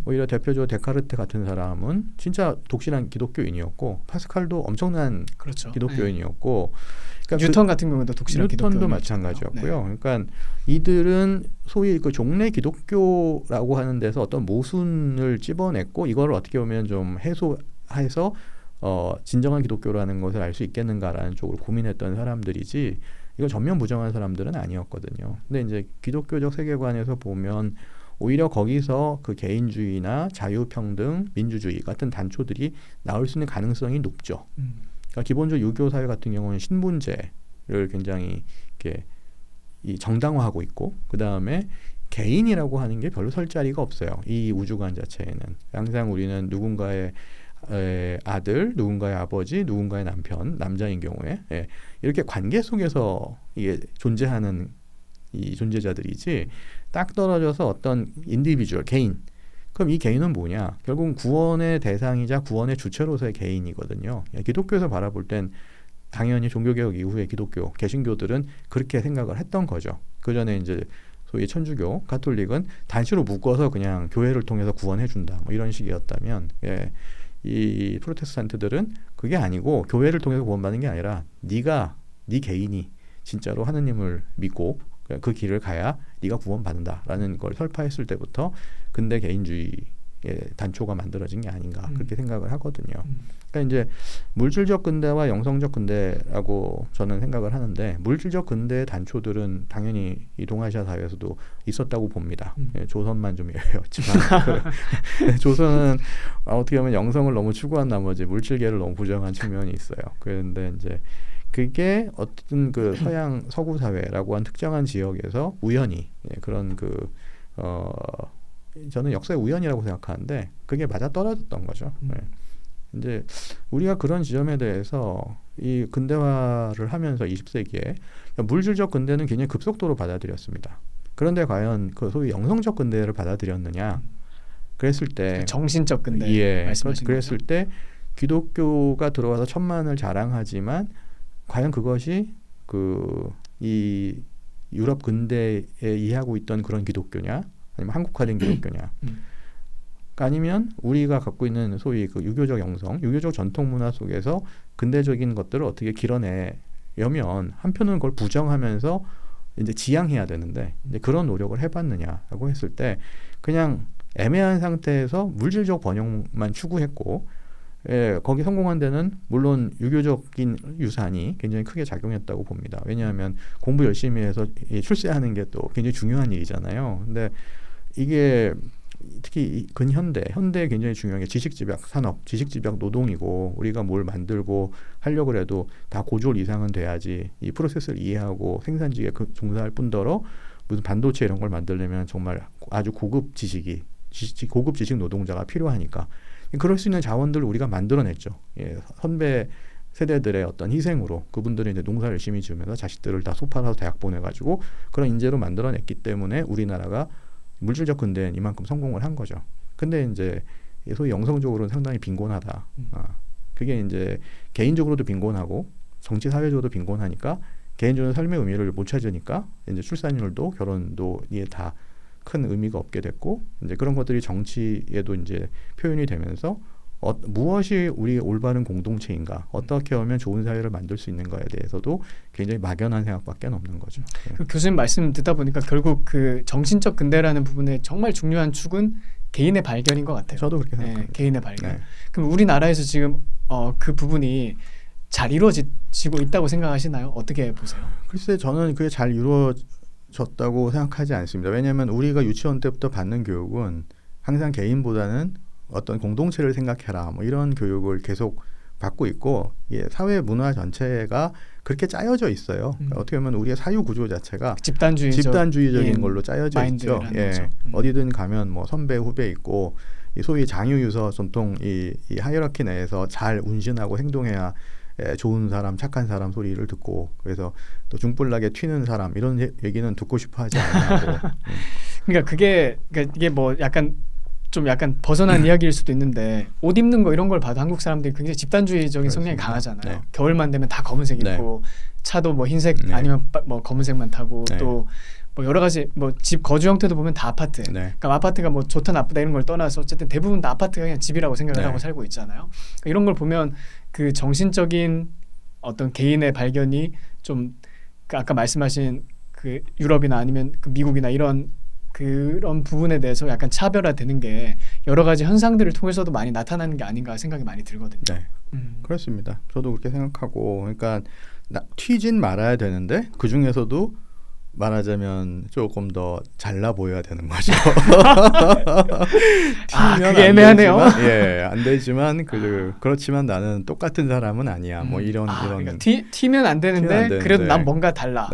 오히려 대표적으로 데카르트 같은 사람은 진짜 독실한 기독교인이었고 파스칼도 엄청난 그렇죠. 기독교인이었고 그러니까 뉴턴 같은 경우도 독실한 뉴턴도 기독교인이었잖아요. 마찬가지였고요. 네. 그러니까 이들은 소위 그 종래 기독교라고 하는 데서 어떤 모순을 찝어냈고 이걸 어떻게 보면 좀 해소해서 진정한 기독교라는 것을 알 수 있겠는가라는 쪽으로 고민했던 사람들이지 이걸 전면 부정한 사람들은 아니었거든요. 근데 이제 기독교적 세계관에서 보면 오히려 거기서 그 개인주의나 자유평등, 민주주의 같은 단초들이 나올 수 있는 가능성이 높죠. 그러니까 기본적으로 유교 사회 같은 경우는 신분제를 굉장히 이렇게 정당화하고 있고 그 다음에 개인이라고 하는 게 별로 설 자리가 없어요. 이 우주관 자체에는 항상 우리는 누군가의 아들, 누군가의 아버지, 누군가의 남편, 남자인 경우에 이렇게 관계 속에서 이게 존재하는 이 존재자들이지 딱 떨어져서 어떤 인디비주얼 개인 그럼 이 개인은 뭐냐? 결국은 구원의 대상이자 구원의 주체로서의 개인이거든요. 기독교에서 바라볼 땐 당연히 종교개혁 이후에 기독교, 개신교들은 그렇게 생각을 했던 거죠. 그 전에 이제 소위 천주교, 가톨릭은 단시로 묶어서 그냥 교회를 통해서 구원해준다, 뭐 이런 식이었다면, 이 프로테스탄트들은 그게 아니고 교회를 통해서 구원받는 게 아니라 네 개인이 진짜로 하느님을 믿고 그 길을 가야 네가 구원받는다라는 걸 설파했을 때부터 근대 개인주의의 단초가 만들어진 게 아닌가 그렇게 생각을 하거든요. 그러니까 이제 물질적 근대와 영성적 근대라고 저는 생각을 하는데, 물질적 근대의 단초들은 당연히 이 동아시아 사회에서도 있었다고 봅니다. 조선만 좀 예외였지만 조선은 어떻게 보면 영성을 너무 추구한 나머지 물질계를 너무 부정한 측면이 있어요. 그런데 이제 그게 어떤 그 서양 서구 사회라고 한 특정한 지역에서 우연히 그런 저는 역사의 우연이라고 생각하는데 그게 맞아 떨어졌던 거죠. 이제 우리가 그런 지점에 대해서 이 근대화를 하면서 20세기에 물질적 근대는 굉장히 급속도로 받아들였습니다. 그런데 과연 그 소위 영성적 근대를 받아들였느냐? 그랬을 때 정신적 근대 말씀하신 그랬을 때 기독교가 들어와서 천만을 자랑하지만 과연 그것이 이 유럽 근대에 이해하고 있던 그런 기독교냐, 아니면 한국화된 기독교냐, 아니면 우리가 갖고 있는 소위 그 유교적 영성, 유교적 전통 문화 속에서 근대적인 것들을 어떻게 길어내려면 한편은 그걸 부정하면서 이제 지향해야 되는데 이제 그런 노력을 해봤느냐라고 했을 때 그냥 애매한 상태에서 물질적 번영만 추구했고, 거기 성공한 데는 물론 유교적인 유산이 굉장히 크게 작용했다고 봅니다. 왜냐하면 공부 열심히 해서 출세하는 게 또 굉장히 중요한 일이잖아요. 근데 이게 특히 현대에 굉장히 중요한 게 지식집약 산업, 지식집약 노동이고, 우리가 뭘 만들고 하려고 해도 다 고졸 이상은 돼야지 이 프로세스를 이해하고 생산직에 종사할 뿐더러 무슨 반도체 이런 걸 만들려면 정말 아주 고급 고급 지식 노동자가 필요하니까 그럴 수 있는 자원들을 우리가 만들어냈죠. 선배 세대들의 어떤 희생으로 그분들이 이제 농사 열심히 지으면서 자식들을 다 소팔아서 대학 보내가지고 그런 인재로 만들어냈기 때문에 우리나라가 물질적 근대는 이만큼 성공을 한 거죠. 근데 이제 소위 영성적으로는 상당히 빈곤하다. 그게 이제 개인적으로도 빈곤하고 정치 사회적으로도 빈곤하니까 개인적인 삶의 의미를 못 찾으니까 이제 출산율도 결혼도 이게 다 큰 의미가 없게 됐고, 이제 그런 것들이 정치에도 이제 표현이 되면서 무엇이 우리의 올바른 공동체인가, 어떻게 하면 좋은 사회를 만들 수 있는가에 대해서도 굉장히 막연한 생각밖에 없는 거죠. 그 교수님 말씀 듣다 보니까 결국 그 정신적 근대라는 부분에 정말 중요한 축은 개인의 발견인 것 같아요. 저도 그렇게 생각합니다. 개인의 발견. 그럼 우리나라에서 지금 그 부분이 잘 이루어지고 있다고 생각하시나요? 어떻게 보세요? 글쎄, 저는 그게 잘 이루어졌다고 생각하지 않습니다. 왜냐하면 우리가 유치원 때부터 받는 교육은 항상 개인보다는 어떤 공동체를 생각해라, 뭐 이런 교육을 계속 받고 있고, 사회 문화 전체가 그렇게 짜여져 있어요. 그러니까 어떻게 보면 우리의 사유 구조 자체가 집단주의적인 걸로 짜여져 있죠. 어디든 가면 뭐 선배 후배 있고, 소위 장유유서 전통 이 하이라키 내에서 잘 운신하고 행동해야 좋은 사람, 착한 사람 소리를 듣고, 그래서 또 중불나게 튀는 사람 이런 얘기는 듣고 싶어 하지 않고. 그러니까 이게 뭐 약간 벗어난 이야기일 수도 있는데, 옷 입는 거 이런 걸 봐도 한국 사람들이 굉장히 집단주의적인 성향이 강하잖아요. 네. 겨울만 되면 다 검은색 입고, 차도 뭐 흰색 아니면 뭐 검은색만 타고, 또 뭐 여러 가지 뭐 집 거주 형태도 보면 다 아파트. 그러니까 아파트가 뭐 좋다 나쁘다 이런 걸 떠나서 어쨌든 대부분 다 아파트가 그냥 집이라고 생각을 하고 살고 있잖아요. 그러니까 이런 걸 보면 그 정신적인 어떤 개인의 발견이 좀 그 아까 말씀하신 그 유럽이나 아니면 그 미국이나 그런 부분에 대해서 약간 차별화되는 게 여러 가지 현상들을 통해서도 많이 나타나는 게 아닌가 생각이 많이 들거든요. 네, 그렇습니다. 저도 그렇게 생각하고, 그러니까 튀진 말아야 되는데 그 중에서도 말하자면 조금 더 잘나 보여야 되는 거죠. 그게 애매하네요. 안 되지만 그렇지만 나는 똑같은 사람은 아니야. 뭐 이런 그러니까 튀면 안 되는데 그래도 난 뭔가 달라.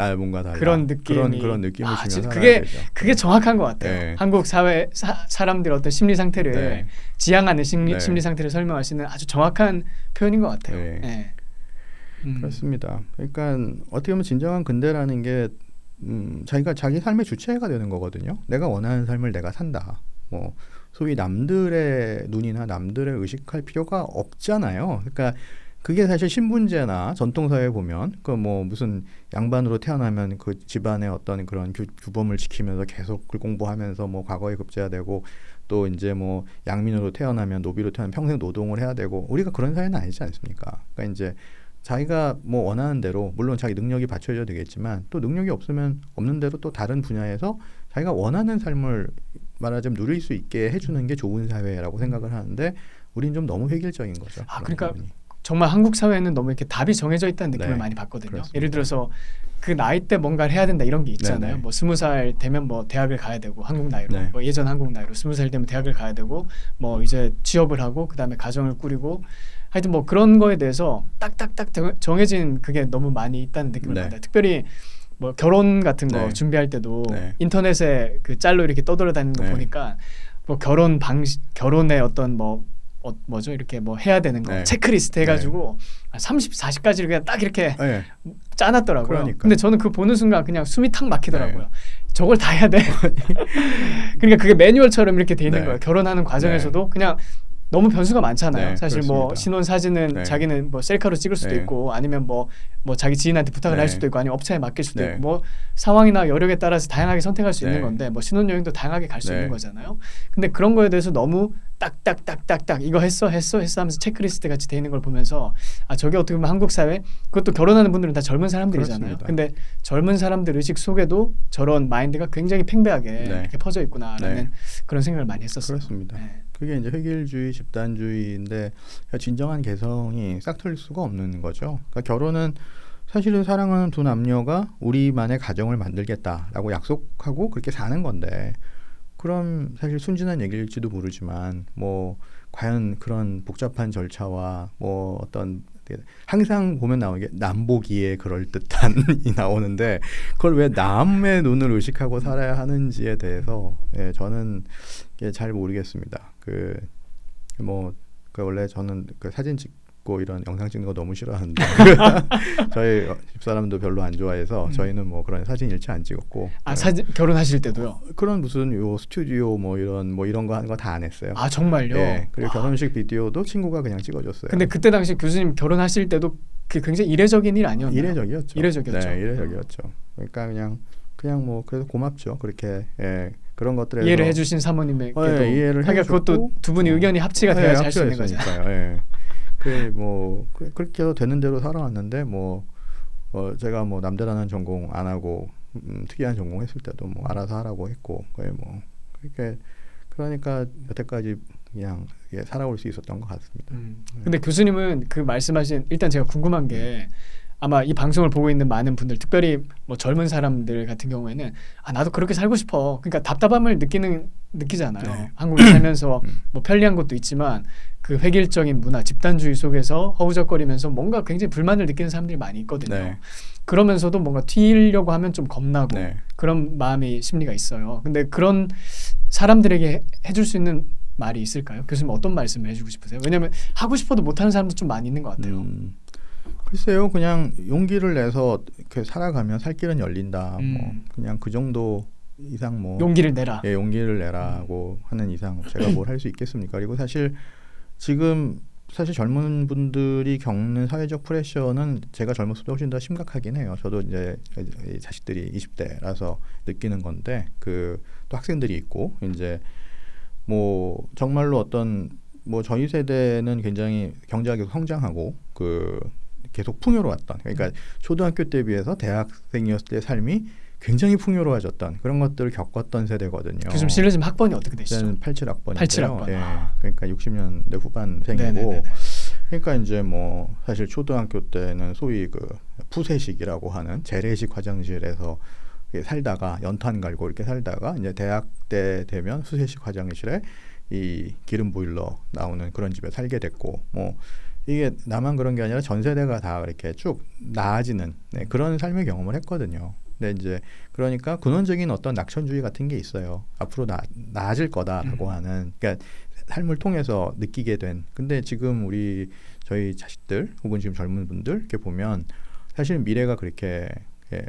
그런 느낌이 그런 느낌을 주면서 그게 정확한 것 같아요. 한국 사회 사람들 어떤 심리 상태를 지향하는 심리 상태를 설명할 수 있는 아주 정확한 표현인 것 같아요. 그렇습니다. 그러니까 어떻게 보면 진정한 근대라는 게 자기가 자기 삶의 주체가 되는 거거든요. 내가 원하는 삶을 내가 산다. 뭐 소위 남들의 눈이나 남들의 의식할 필요가 없잖아요. 그러니까 그게 사실 신분제나 전통사회 보면 그 뭐 무슨 양반으로 태어나면 그 집안의 어떤 그런 규범을 지키면서 계속 글 공부하면서 뭐 과거에 급제화되고 또 이제 뭐 양민으로 태어나면 노비로 태어나면 평생 노동을 해야 되고 우리가 그런 사회는 아니지 않습니까? 그러니까 이제 자기가 뭐 원하는 대로 물론 자기 능력이 받쳐줘야 되겠지만 또 능력이 없으면 없는 대로 또 다른 분야에서 자기가 원하는 삶을 말하자면 누릴 수 있게 해주는 게 좋은 사회라고 생각을 하는데 우린 좀 너무 획일적인 거죠. 그러니까 부분이. 정말 한국 사회는 너무 이렇게 답이 정해져 있다는 느낌을 네, 많이 받거든요. 그렇습니다. 예를 들어서 그 나이 때 뭔가를 해야 된다 이런 게 있잖아요. 네네. 뭐 20살 되면 뭐 대학을 가야 되고 한국 나이로 네. 뭐 예전 한국 나이로 20살 되면 대학을 가야 되고 뭐 이제 취업을 하고 그다음에 가정을 꾸리고 하여튼 뭐 그런 거에 대해서 딱딱딱 정해진 그게 너무 많이 있다는 느낌을 네. 받아요. 특별히 뭐 결혼 같은 거 네. 준비할 때도 네. 인터넷에 그 짤로 이렇게 떠돌아다니는 거 네. 보니까 뭐 결혼 방식 결혼의 어떤 뭐죠 이렇게 뭐 해야 되는 거 네. 체크리스트 해가지고 30, 40가지를 그냥 딱 이렇게 네. 짜놨더라고요. 그러니까요. 근데 저는 그 보는 순간 그냥 숨이 탁 막히더라고요. 네. 저걸 다 해야 돼. 그러니까 그게 매뉴얼처럼 이렇게 돼 있는 네. 거예요. 결혼하는 과정에서도 그냥 너무 변수가 많잖아요. 네, 사실 뭐 그렇습니다. 신혼 사진은 네. 자기는 뭐 셀카로 찍을 수도 네. 있고 아니면 뭐 자기 지인한테 부탁을 네. 할 수도 있고 아니면 업체에 맡길 수도 네. 있고 뭐 상황이나 여력에 따라서 다양하게 선택할 수 있는 네. 건데 뭐 신혼여행도 다양하게 갈 수 네. 있는 거잖아요. 근데 그런 거에 대해서 너무 딱딱딱딱딱 이거 했어 하면서 체크리스트 같이 돼 있는 걸 보면서 저게 어떻게 보면 한국 사회 그것도 결혼하는 분들은 다 젊은 사람들이잖아요. 그렇습니다. 근데 젊은 사람들 의식 속에도 저런 마인드가 굉장히 팽배하게 네. 이렇게 퍼져 있구나라는 네. 그런 생각을 많이 했었어요. 그렇습니다. 네. 그게 이제 획일주의, 집단주의인데 진정한 개성이 싹 틀릴 수가 없는 거죠. 그러니까 결혼은 사실은 사랑하는 두 남녀가 우리만의 가정을 만들겠다라고 약속하고 그렇게 사는 건데 그럼 사실 순진한 얘기일지도 모르지만 뭐 과연 그런 복잡한 절차와 뭐 어떤 항상 보면 나오는 게 남보기에 그럴듯한이 나오는데 그걸 왜 남의 눈을 의식하고 살아야 하는지에 대해서 저는 잘 모르겠습니다. 원래 저는 그 사진 찍고 이런 영상 찍는 거 너무 싫어하는데 저희 집사람도 별로 안 좋아해서 저희는 뭐 그런 사진 일체 안 찍었고 사진 결혼하실 때도요? 그런 무슨 요 스튜디오 뭐 이런 거 하는 거 다 안 했어요. 정말요? 네. 그리고 결혼식 비디오도 친구가 그냥 찍어줬어요. 근데 그때 당시 교수님 결혼하실 때도 그게 굉장히 이례적인 일 아니었나요? 이례적이었죠. 이례적이었죠. 네, 이례적이었죠. 그러니까 그냥 뭐 그래도 고맙죠. 그렇게 그런 것들에 이해를 해주신 사모님에게도 이해를 하기가 해주고 그것도 두 분의 의견이 합치가 돼야지 할 수 있는 거잖아요. 그렇게 해서 되는 대로 살아왔는데 제가 뭐 남대라는 전공 안 하고 특이한 전공 했을 때도 뭐 알아서 하라고 했고 그렇게 그러니까 여태까지 그냥 살아올 수 있었던 것 같습니다. 근데 교수님은 그 말씀하신 일단 제가 궁금한 게 아마 이 방송을 보고 있는 많은 분들 특별히 뭐 젊은 사람들 같은 경우에는 나도 그렇게 살고 싶어. 그러니까 답답함을 느끼잖아요. 네. 한국에 살면서 뭐 편리한 것도 있지만 그 획일적인 문화, 집단주의 속에서 허우적거리면서 뭔가 굉장히 불만을 느끼는 사람들이 많이 있거든요. 네. 그러면서도 뭔가 튀려고 하면 좀 겁나고 네. 그런 심리가 있어요. 근데 그런 사람들에게 해줄 수 있는 말이 있을까요? 교수님 어떤 말씀을 해주고 싶으세요? 왜냐하면 하고 싶어도 못하는 사람도 좀 많이 있는 것 같아요. 글쎄요, 그냥 용기를 내서 이렇게 살아가면 살 길은 열린다. 뭐 그냥 그 정도 이상 뭐 용기를 내라. 용기를 내라고 하는 이상 제가 뭘 할 수 있겠습니까? 그리고 사실 지금 젊은 분들이 겪는 사회적 프레셔는 제가 젊었을 때 훨씬 더 심각하긴 해요. 저도 이제 자식들이 20대라서 느끼는 건데 또 학생들이 있고 이제 뭐 정말로 어떤 뭐 저희 세대는 굉장히 경제가 계속 성장하고 계속 풍요로웠던 그러니까 초등학교 때 비해서 대학생이었을 때 삶이 굉장히 풍요로워졌던 그런 것들을 겪었던 세대거든요. 교수님 실례지만 학번이 어떻게 되시죠? 저는 87학번인데요. 87학번. 그러니까 60년대 후반생이고 네네네네. 그러니까 이제 뭐 사실 초등학교 때는 소위 푸세식이라고 하는 재래식 화장실에서 살다가 연탄 갈고 이렇게 살다가 이제 대학 때 되면 수세식 화장실에 이 기름 보일러 나오는 그런 집에 살게 됐고 뭐 이게 나만 그런 게 아니라 전 세대가 다 이렇게 쭉 나아지는 그런 삶의 경험을 했거든요. 근데 이제 그러니까 근원적인 어떤 낙천주의 같은 게 있어요. 앞으로 나아질 거다라고 하는 그러니까 삶을 통해서 느끼게 된. 근데 지금 저희 자식들 혹은 지금 젊은 분들 이렇게 보면 사실 미래가 그렇게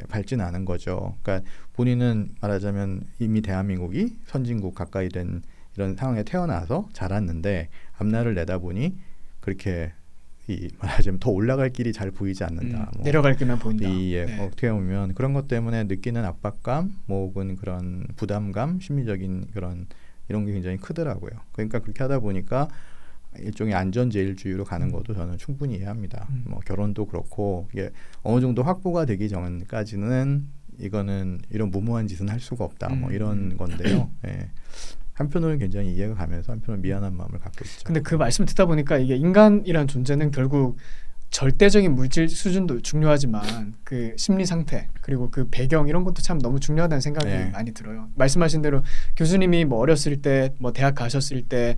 밝지는 않은 거죠. 그러니까 본인은 말하자면 이미 대한민국이 선진국 가까이 된 이런 상황에 태어나서 자랐는데 앞날을 내다보니 그렇게 말하자면 더 올라갈 길이 잘 보이지 않는다. 뭐 내려갈 길만 보인다. 네. 어떻게 보면 그런 것 때문에 느끼는 압박감, 뭐 혹은 그런 부담감, 심리적인 이런 게 굉장히 크더라고요. 그러니까 그렇게 하다 보니까 일종의 안전제일주의로 가는 것도 저는 충분히 이해합니다. 뭐 결혼도 그렇고 이게 어느 정도 확보가 되기 전까지는 이거는 이런 무모한 짓은 할 수가 없다. 뭐 이런 건데요. 예. 한편으로는 굉장히 이해가 가면서 한편으로는 미안한 마음을 갖고 있죠. 근데 그 말씀 듣다 보니까 이게 인간이란 존재는 결국 절대적인 물질 수준도 중요하지만 그 심리 상태 그리고 그 배경 이런 것도 참 너무 중요하다는 생각이 네. 많이 들어요. 말씀하신 대로 교수님이 뭐 어렸을 때 뭐 대학 가셨을 때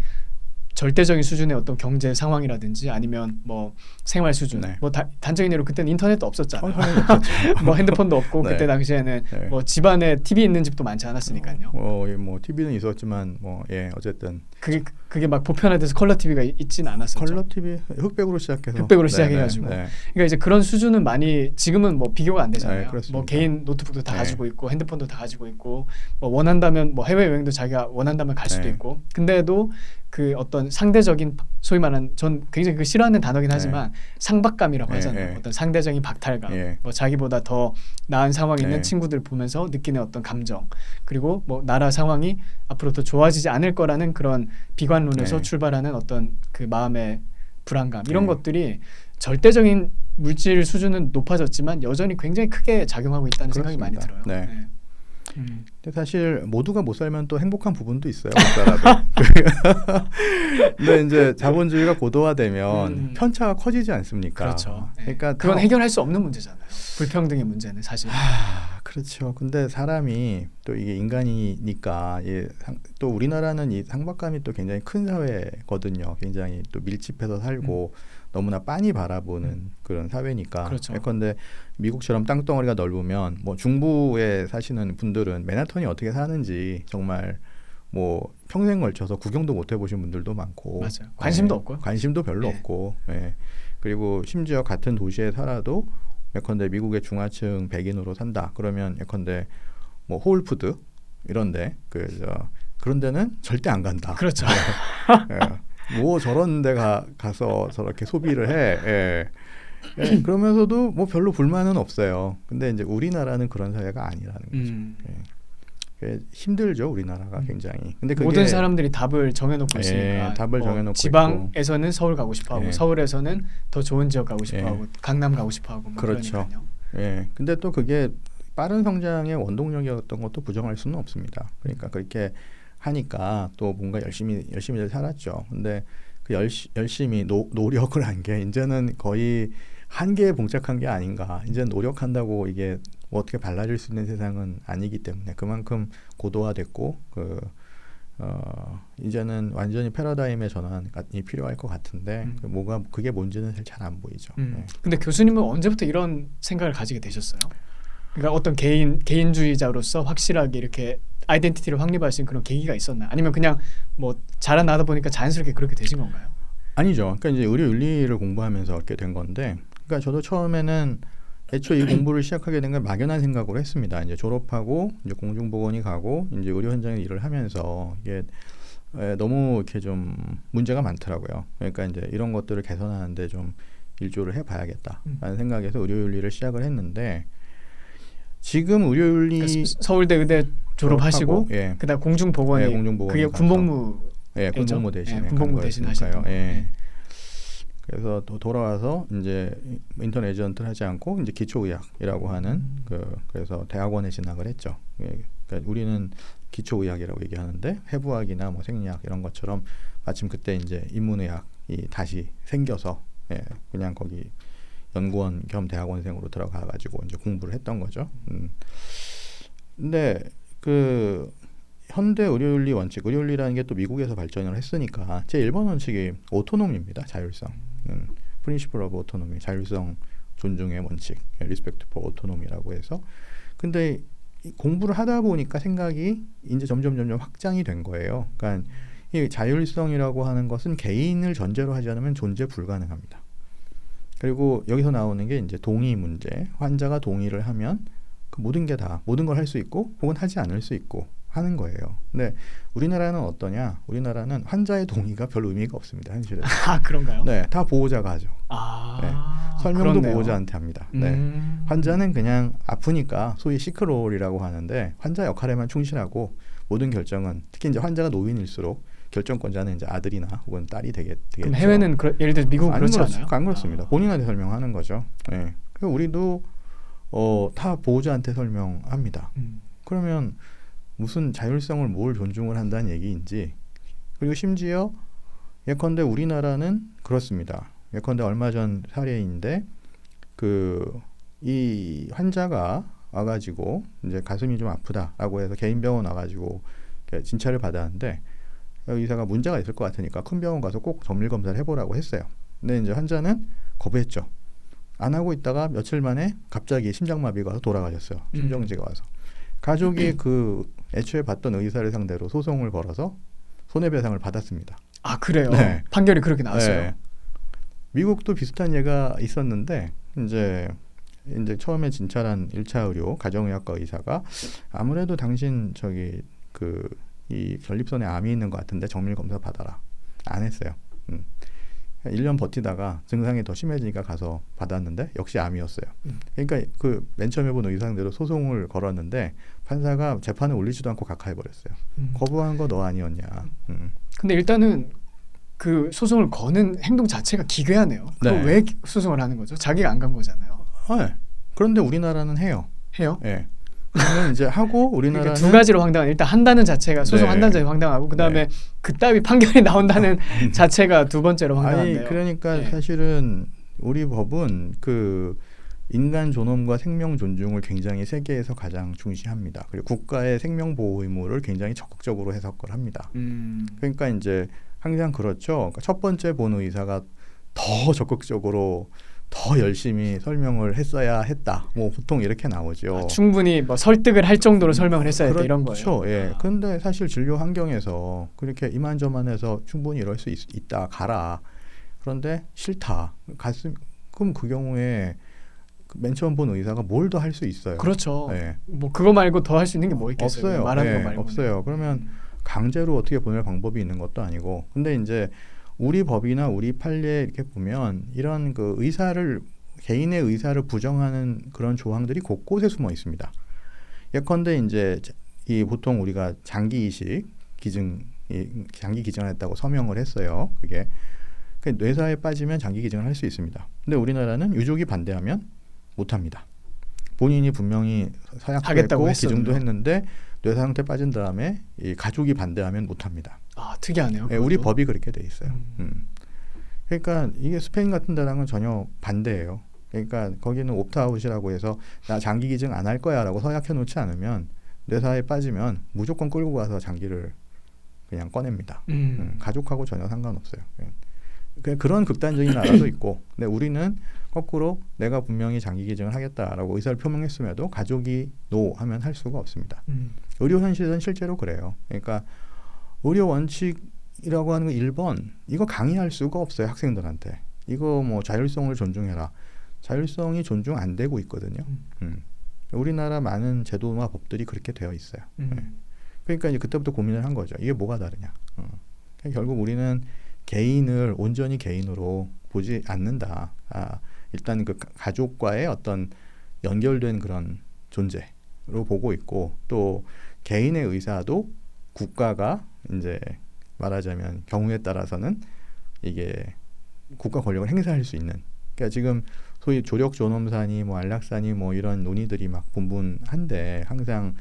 절대적인 수준의 어떤 경제 상황이라든지 아니면 뭐 생활 수준 네. 뭐 단적인 예로 그때는 인터넷도 없었잖아요. 없었죠. 뭐 핸드폰도 없고 네. 그때 당시에는 네. 뭐 집안에 TV 있는 집도 많지 않았으니까요. 뭐 TV는 있었지만 어쨌든 그게 막 보편화돼서 컬러 TV가 있지는 않았었죠. 컬러 TV 흑백으로 시작해서 흑백으로 시작해가지고 네. 그러니까 이제 그런 수준은 많이 지금은 뭐 비교가 안 되잖아요. 그렇습니다. 뭐 개인 노트북도 다 네. 가지고 있고 핸드폰도 다 가지고 있고 뭐 원한다면 뭐 해외 여행도 자기가 원한다면 갈 수도 네. 있고 근데도 그 어떤 상대적인 소위 말하는 전 굉장히 그 싫어하는 단어긴 하지만 상박감이라고 하잖아요. 어떤 상대적인 박탈감, 뭐 자기보다 더 나은 상황에 있는 친구들 보면서 느끼는 어떤 감정, 그리고 뭐 나라 상황이 앞으로 더 좋아지지 않을 거라는 그런 비관론에서 출발하는 어떤 그 마음의 불안감 이런 것들이 절대적인 물질 수준은 높아졌지만 여전히 굉장히 크게 작용하고 있다는 생각이 많이 들어요. 네. 근데 사실 모두가 못 살면 또 행복한 부분도 있어요. 못 살아도. 근데 이제 자본주의가 고도화되면 편차가 커지지 않습니까? 그렇죠. 그러니까 그건 해결할 수 없는 문제잖아요. 불평등의 문제는 사실. 그렇죠. 근데 사람이 또 이게 인간이니까 또 우리나라는 이 상박감이 또 굉장히 큰 사회거든요. 굉장히 또 밀집해서 살고 너무나 빤히 바라보는 그런 사회니까. 그렇죠. 예컨대 미국처럼 땅덩어리가 넓으면 뭐 중부에 사시는 분들은 맨하탄이 어떻게 사는지 정말 뭐 평생 걸쳐서 구경도 못 해보신 분들도 많고. 맞아요. 관심도 없고요. 관심도 별로 없고. 그리고 심지어 같은 도시에 살아도 예컨대 미국의 중하층 백인으로 산다. 그러면 예컨대 뭐 호울푸드 이런데 그런 데는 절대 안 간다. 그렇죠. 뭐 저런 데 가서 저렇게 소비를 해. 그러면서도 뭐 별로 불만은 없어요. 근데 이제 우리나라는 그런 사회가 아니라는 거죠. 힘들죠, 우리나라가 굉장히. 근데 모든 사람들이 답을 정해놓고 있으니까. 답을 정해놓고 지방에서는 있고. 서울 가고 싶어하고 서울에서는 더 좋은 지역 가고 싶어하고 강남 가고 싶어하고. 뭐 그렇죠. 그러니까요. 근데 또 그게 빠른 성장의 원동력이었던 것도 부정할 수는 없습니다. 그러니까 그렇게 하니까 또 뭔가 열심히 살았죠. 근데 그 열심히 노력을 한 게 이제는 거의 한계에 봉착한 게 아닌가. 이제 노력한다고 이게 뭐 어떻게 달라질 수 있는 세상은 아니기 때문에 그만큼 고도화됐고 이제는 완전히 패러다임의 전환이 필요할 것 같은데 그게 뭔지는 잘 안 보이죠. 근데 교수님은 언제부터 이런 생각을 가지게 되셨어요? 그러니까 어떤 개인주의자로서 확실하게 이렇게 아이덴티티를 확립할 수 있는 그런 계기가 있었나요? 아니면 그냥 뭐 자라나다 보니까 자연스럽게 그렇게 되신 건가요? 아니죠. 그러니까 이제 의료윤리를 공부하면서 그렇게 된 건데, 그러니까 저도 처음에는 애초에 이 공부를 시작하게 된 건 막연한 생각으로 했습니다. 이제 졸업하고 이제 공중보건이 가고 이제 의료 현장에 일을 하면서 이게 너무 이렇게 좀 문제가 많더라고요. 그러니까 이제 이런 것들을 개선하는데 좀 일조를 해봐야겠다라는 생각에서 의료윤리를 시작을 했는데. 지금 의료윤리 그러니까 서울대 의대 졸업하시고 그다음 공중보건이 그게 군복무 군복무 대신에 군복무 대신 하셨던 거예요. 그래서 또 돌아와서 이제 인턴 에이전트를 하지 않고 이제 기초의학이라고 하는 그래서 대학원에 진학을 했죠. 그러니까 우리는 기초의학이라고 얘기하는데 해부학이나 뭐 생리학 이런 것처럼 마침 그때 이제 인문의학이 다시 생겨서 그냥 거기 연구원 겸 대학원생으로 들어가가지고 이제 공부를 했던 거죠. 근데 그 현대 의료윤리 원칙, 의료윤리라는 게 또 미국에서 발전을 했으니까 제 1번 원칙이 오토노미입니다. 자율성. Principle of Autonomy, 자율성 존중의 원칙, Respect for Autonomy라고 해서. 근데 공부를 하다 보니까 생각이 이제 점점 확장이 된 거예요. 그러니까 이 자율성이라고 하는 것은 개인을 전제로 하지 않으면 존재 불가능합니다. 그리고 여기서 나오는 게 이제 동의 문제. 환자가 동의를 하면 그 모든 걸 할 수 있고 혹은 하지 않을 수 있고 하는 거예요. 근데 우리나라는 어떠냐? 우리나라는 환자의 동의가 별 의미가 없습니다. 현실에. 아 그런가요? 네, 다 보호자가 하죠. 네. 설명도 그렇네요. 보호자한테 합니다. 네. 환자는 그냥 아프니까 소위 시크롤이라고 하는데 환자 역할에만 충실하고 모든 결정은 특히 이제 환자가 노인일수록 결정권자는 이제 아들이나 혹은 딸이 되겠죠. 그럼 해외는 예를 들어 미국은 그렇지 않아요? 안 그렇습니다. 본인한테 설명하는 거죠. 네. 그래서 우리도 다 보호자한테 설명합니다. 그러면 무슨 자율성을 뭘 존중을 한다는 얘기인지. 그리고 심지어 예컨대 우리나라는 그렇습니다. 예컨대 얼마 전 사례인데 이 환자가 와가지고 이제 가슴이 좀 아프다라고 해서 개인 병원 와가지고 진찰을 받았는데 의사가 문제가 있을 것 같으니까 큰 병원 가서 꼭 정밀 검사를 해보라고 했어요. 근데 이제 환자는 거부했죠. 안 하고 있다가 며칠 만에 갑자기 심장마비가 와서 돌아가셨어요. 심정지가 와서. 가족이 애초에 봤던 의사를 상대로 소송을 걸어서 손해배상을 받았습니다. 아 그래요? 네. 판결이 그렇게 나왔어요? 네. 미국도 비슷한 예가 있었는데 이제 처음에 진찰한 1차 의료 가정의학과 의사가 아무래도 당신 이 전립선에 암이 있는 것 같은데 정밀 검사 받아라. 안 했어요. 1년 버티다가 증상이 더 심해지니까 가서 받았는데 역시 암이었어요. 그러니까 맨 처음에 본 의사상대로 소송을 걸었는데 판사가 재판을 올리지도 않고 각하해버렸어요. 거부한 거 너 아니었냐. 근데 일단은 그 소송을 거는 행동 자체가 기괴하네요. 네. 왜 소송을 하는 거죠? 자기가 안 간 거잖아요. 네. 그런데 우리나라는 해요. 해요? 네. 그러면 이제 하고 우리나라는 그러니까 두 가지로 황당한. 일단 한다는 자체가 소송한다는 자체가 황당하고 그다음에 그따위 판결이 나온다는 자체가 두 번째로 황당한데요. 아니 그러니까 사실은 우리 법은 인간 존엄과 생명 존중을 굉장히 세계에서 가장 중시합니다. 그리고 국가의 생명 보호 의무를 굉장히 적극적으로 해석을 합니다. 그러니까 이제 항상 그렇죠. 그러니까 첫 번째 본 의사가 더 적극적으로 더 열심히 설명을 했어야 했다. 뭐 보통 이렇게 나오죠. 충분히 뭐 설득을 할 정도로 설명을 했어야 했다 이런 거예요. 그렇죠. 예. 그런데 사실 진료 환경에서 그렇게 이만저만해서 충분히 이럴 수 있다. 가라. 그런데 싫다. 그럼 그 경우에 맨 처음 본 의사가 뭘 더 할 수 있어요. 그렇죠. 예. 뭐 그거 말고 더 할 수 있는 게 뭐 있겠어요. 없어요. 말하는 예, 거 말고. 없어요. 그러면 강제로 어떻게 보낼 방법이 있는 것도 아니고. 근데 이제 우리 법이나 우리 판례 이렇게 보면 이런 개인의 의사를 부정하는 그런 조항들이 곳곳에 숨어 있습니다. 예컨대 이제 보통 우리가 장기 기증을 했다고 서명을 했어요. 그게 뇌사에 빠지면 장기 기증을 할 수 있습니다. 근데 우리나라는 유족이 반대하면 못합니다. 본인이 분명히 서약도 했고 기증도 했는데 뇌사 상태 빠진 다음에 이 가족이 반대하면 못합니다. 아 특이하네요. 네, 우리 법이 그렇게 돼 있어요. 그러니까 이게 스페인 같은 데랑은 전혀 반대예요. 그러니까 거기는 옵트아웃이라고 해서 나 장기 기증 안 할 거야라고 서약해 놓지 않으면 뇌사에 빠지면 무조건 끌고 가서 장기를 그냥 꺼냅니다. 가족하고 전혀 상관없어요. 그런 극단적인 나라도 있고, 근데 우리는 거꾸로 내가 분명히 장기 기증을 하겠다라고 의사를 표명했음에도 가족이 노 하면 할 수가 없습니다. 의료 현실은 실제로 그래요. 그러니까 의료 원칙이라고 하는 거 1번 이거 강의할 수가 없어요. 학생들한테. 이거 뭐 자율성을 존중해라. 자율성이 존중 안 되고 있거든요. 우리나라 많은 제도와 법들이 그렇게 되어 있어요. 그러니까 이제 그때부터 고민을 한 거죠. 이게 뭐가 다르냐. 그러니까 결국 우리는 개인을 온전히 개인으로 보지 않는다. 일단 그 가족과의 어떤 연결된 그런 존재로 보고 있고, 또 개인의 의사도 국가가 이제 말하자면 경우에 따라서는 이게 국가 권력을 행사할 수 있는. 그러니까 지금 소위 조력 존엄사니 뭐 안락사니 뭐 이런 논의들이 막 분분한데 항상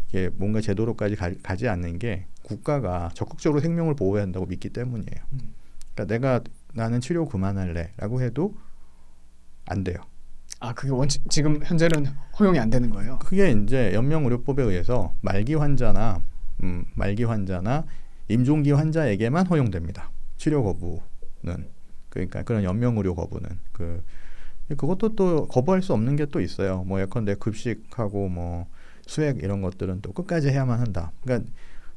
이게 뭔가 제도로까지 가지 않는 게 국가가 적극적으로 생명을 보호해야 한다고 믿기 때문이에요. 그러니까 나는 치료 그만할래라고 해도 안 돼요. 아 그게 지금 현재는 허용이 안 되는 거예요? 그게 이제 연명의료법에 의해서 말기 환자나 임종기 환자에게만 허용됩니다. 치료 거부는. 그러니까 그런 연명의료 거부는 그것도 또 거부할 수 없는 게 또 있어요. 뭐 예컨대 급식하고 뭐 수액 이런 것들은 또 끝까지 해야만 한다. 그러니까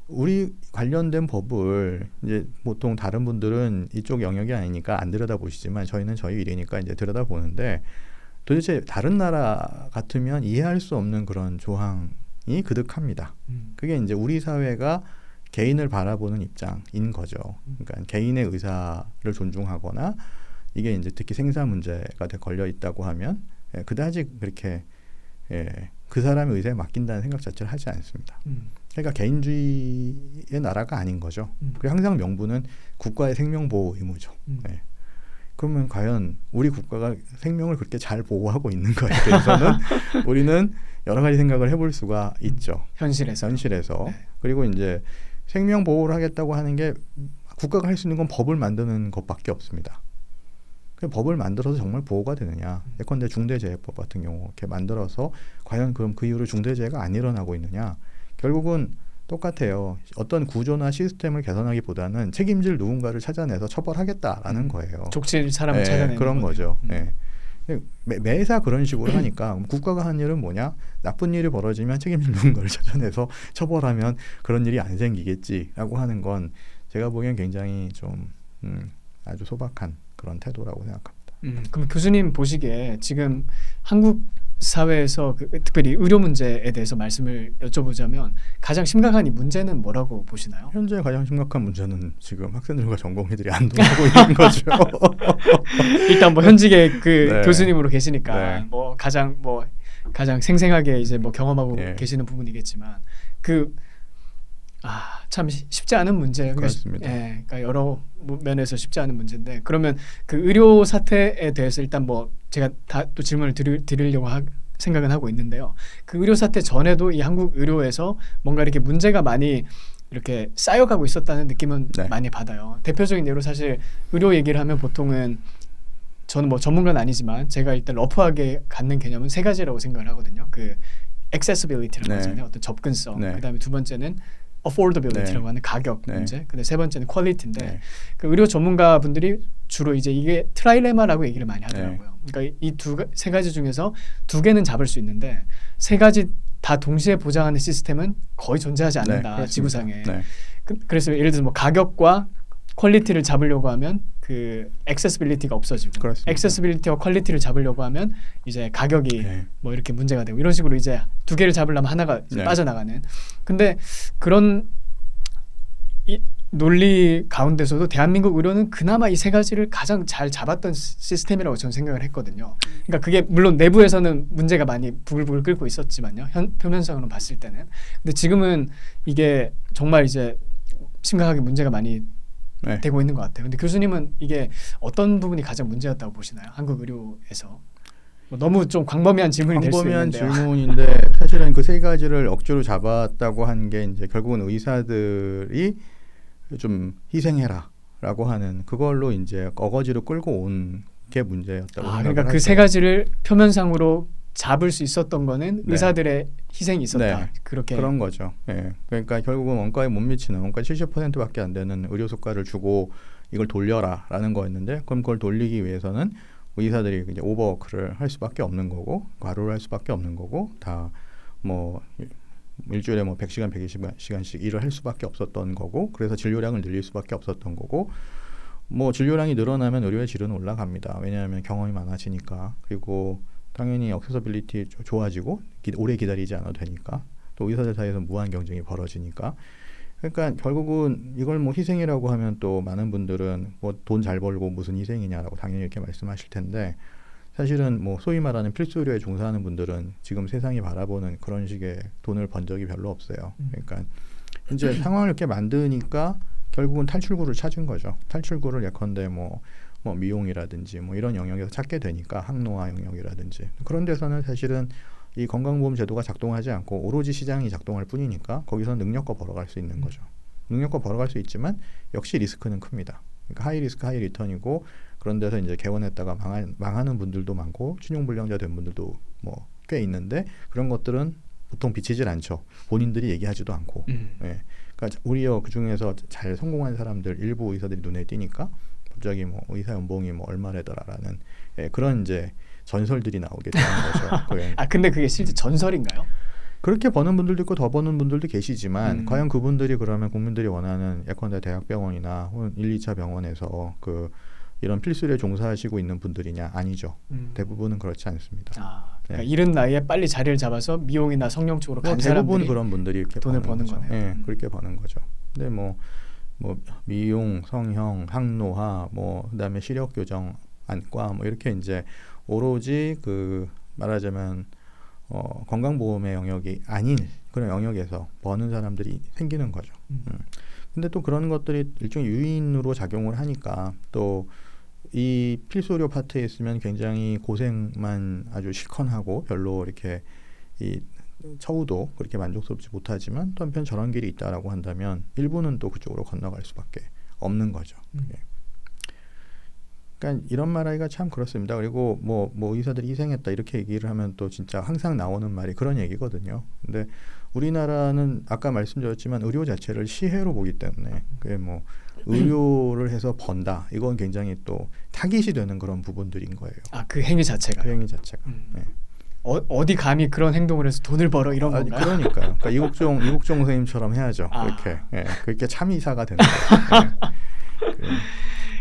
우리 관련된 법을 이제 보통 다른 분들은 이쪽 영역이 아니니까 안 들여다보시지만 저희는 저희 일이니까 이제 들여다보는데 도대체 다른 나라 같으면 이해할 수 없는 그런 조항 그득합니다. 그게 이제 우리 사회가 개인을 바라보는 입장인 거죠. 그러니까 개인의 의사를 존중하거나 이게 이제 특히 생사 문제가 걸려 있다고 하면 그다지 그렇게 그 사람의 의사에 맡긴다는 생각 자체를 하지 않습니다. 그러니까 개인주의의 나라가 아닌 거죠. 그리고 항상 명분은 국가의 생명보호 의무죠. 그러면 과연 우리 국가가 생명을 그렇게 잘 보호하고 있는 거에 대해서는 우리는 여러 가지 생각을 해볼 수가 있죠. 현실에서. 네. 그리고 이제 생명 보호를 하겠다고 하는 게 국가가 할 수 있는 건 법을 만드는 것밖에 없습니다. 법을 만들어서 정말 보호가 되느냐? 예컨대 중대재해법 같은 경우 이렇게 만들어서 과연 그럼 그 이후로 중대재해가 안 일어나고 있느냐? 결국은 똑같아요. 어떤 구조나 시스템을 개선하기보다는 책임질 누군가를 찾아내서 처벌하겠다라는 거예요. 족칠 사람을 찾아내는 그런 거죠. 매사 그런 식으로 하니까 국가가 한 일은 뭐냐? 나쁜 일이 벌어지면 책임질 누군가를 찾아내서 처벌하면 그런 일이 안 생기겠지라고 하는 건 제가 보기엔 굉장히 좀 아주 소박한 그런 태도라고 생각합니다. 그럼 교수님 보시기에 지금 한국 사회에서 특별히 의료 문제에 대해서 말씀을 여쭤보자면 가장 심각한 이 문제는 뭐라고 보시나요? 현재 가장 심각한 문제는 지금 학생들과 전공의들이 안 동하고 있는 거죠. 일단 뭐 현직의 네. 교수님으로 계시니까 네. 가장 생생하게 이제 경험하고 네. 계시는 부분이겠지만 참 쉽지 않은 문제예요. 그렇습니다. 그러니까 여러 면에서 쉽지 않은 문제인데 그러면 그 의료 사태에 대해서 일단 제가 또 질문을 드리려고 생각은 하고 있는데요. 그 의료 사태 전에도 이 한국 의료에서 뭔가 이렇게 문제가 많이 이렇게 쌓여가고 있었다는 느낌은 네. 많이 받아요. 대표적인 예로 사실 의료 얘기를 하면 보통은 저는 전문가는 아니지만 제가 일단 러프하게 갖는 개념은 세 가지라고 생각을 하거든요. 그 accessibility라고 네. 하잖아요. 어떤 접근성. 네. 그다음에 두 번째는 affordability라고 네. 하는 가격 네. 문제. 근데 세 번째는 퀄리티인데 네. 그 의료 전문가 분들이 주로 이제 이게 트라일레마라고 얘기를 많이 하더라고요. 그러니까 이 세 가지 중에서 두 개는 잡을 수 있는데 세 가지 다 동시에 보장하는 시스템은 거의 존재하지 않는다. 네, 지구상에. 네. 그래서 예를 들어서 가격과 퀄리티를 잡으려고 하면 그 액세시빌리티가 없어지고 그렇습니다. 액세시빌리티와 퀄리티를 잡으려고 하면 이제 가격이 네. 이렇게 문제가 되고 이런 식으로 이제 두 개를 잡으려면 하나가 이제 네. 빠져나가는. 근데 그런 이 논리 가운데서도 대한민국 의료는 그나마 이 세 가지를 가장 잘 잡았던 시스템이라고 저는 생각을 했거든요. 그러니까 그게 물론 내부에서는 문제가 많이 부글부글 끓고 있었지만요. 표면상으로 봤을 때는. 근데 지금은 이게 정말 이제 심각하게 문제가 많이 네. 되고 있는 것 같아요. 근데 교수님은 이게 어떤 부분이 가장 문제였다고 보시나요? 한국 의료에서. 너무 좀 광범위한 질문이 될 수 광범위한 있는데요. 질문인데 사실은 그 세 가지를 억지로 잡았다고 하는 게 이제 결국은 의사들이 좀 희생해라라고 하는 그걸로 이제 어거지로 끌고 온 게 문제였다고 생각을 그러니까 그 하죠. 세 가지를 표면상으로 잡을 수 있었던 거는 네. 의사들의 희생이 있었다. 네. 그렇게 그런 거죠. 그러니까 결국은 원가에 못 미치는 원가 70%밖에 안 되는 의료 수가를 주고 이걸 돌려라라는 거였는데 그럼 그걸 돌리기 위해서는 의사들이 이제 오버워크를 할 수밖에 없는 거고 과로를 할 수밖에 없는 거고 다 일주일에 100시간 120시간씩 일을 할 수밖에 없었던 거고 그래서 진료량을 늘릴 수밖에 없었던 거고 진료량이 늘어나면 의료의 질은 올라갑니다. 왜냐하면 경험이 많아지니까. 그리고 당연히 액세서빌리티 좋아지고 오래 기다리지 않아도 되니까. 또 의사들 사이에서 무한 경쟁이 벌어지니까. 그러니까 결국은 이걸 희생이라고 하면 또 많은 분들은 돈 잘 벌고 무슨 희생이냐라고 당연히 이렇게 말씀하실 텐데 사실은 소위 말하는 필수 의료에 종사하는 분들은 지금 세상이 바라보는 그런 식의 돈을 번 적이 별로 없어요. 그러니까 이제 상황을 이렇게 만드니까 결국은 탈출구를 찾은 거죠. 탈출구를 예컨대 미용이라든지 이런 영역에서 찾게 되니까 항노화 영역이라든지 그런 데서는 사실은 이 건강보험 제도가 작동하지 않고 오로지 시장이 작동할 뿐이니까 거기서 능력껏 벌어갈 수 있는 거죠. 능력껏 벌어갈 수 있지만 역시 리스크는 큽니다. 그러니까 하이 리스크 하이 리턴이고 그런 데서 이제 개원했다가 망하는 분들도 많고 신용불량자 된 분들도 꽤 있는데 그런 것들은 보통 비치질 않죠. 본인들이 얘기하지도 않고. 그러니까 오히려 그 중에서 잘 성공한 사람들 일부 의사들이 눈에 띄니까 갑자기 의사 연봉이 얼마래더라라는 그런 이제 전설들이 나오게 되는 거죠. 근데 그게 실제 전설인가요? 그렇게 버는 분들도 있고 더 버는 분들도 계시지만 과연 그분들이 그러면 국민들이 원하는 예컨대 대학병원이나 혹은 1, 2차 병원에서 이런 필수에 종사하시고 있는 분들이냐? 아니죠. 대부분은 그렇지 않습니다. 그러니까 이른 나이에 빨리 자리를 잡아서 미용이나 성형 쪽으로 간 대부분 사람들이 그런 분들이 이렇게 돈을 버는 거죠. 거네요. 네, 그렇게 버는 거죠. 근데 뭐 미용, 성형, 항노화, 그다음에 시력 교정, 안과 이렇게 이제 오로지 그 말하자면 건강보험의 영역이 아닌 그런 영역에서 버는 사람들이 생기는 거죠. 근데 또 그런 것들이 일종의 유인으로 작용을 하니까 또 이 필수의료 파트에 있으면 굉장히 고생만 아주 실컷하고 별로 이렇게 이 처우도 그렇게 만족스럽지 못하지만 또 한편 저런 길이 있다라고 한다면 일부는 또 그쪽으로 건너갈 수밖에 없는 거죠. 그러니까 이런 말하기가 참 그렇습니다. 그리고 뭐 의사들이 희생했다 이렇게 얘기를 하면 또 진짜 항상 나오는 말이 그런 얘기거든요. 근데 우리나라는 아까 말씀드렸지만 의료 자체를 시혜로 보기 때문에 그게 뭐 의료를 해서 번다 이건 굉장히 또 타깃이 되는 그런 부분들인 거예요. 그 행위 자체가. 그 행위 자체가. 네. 어디 감히 그런 행동을 해서 돈을 벌어 이런 건가요? 그러니까요. 그러니까 이국종 선생님처럼 해야죠. 그렇게 참의사가 되는 거예요.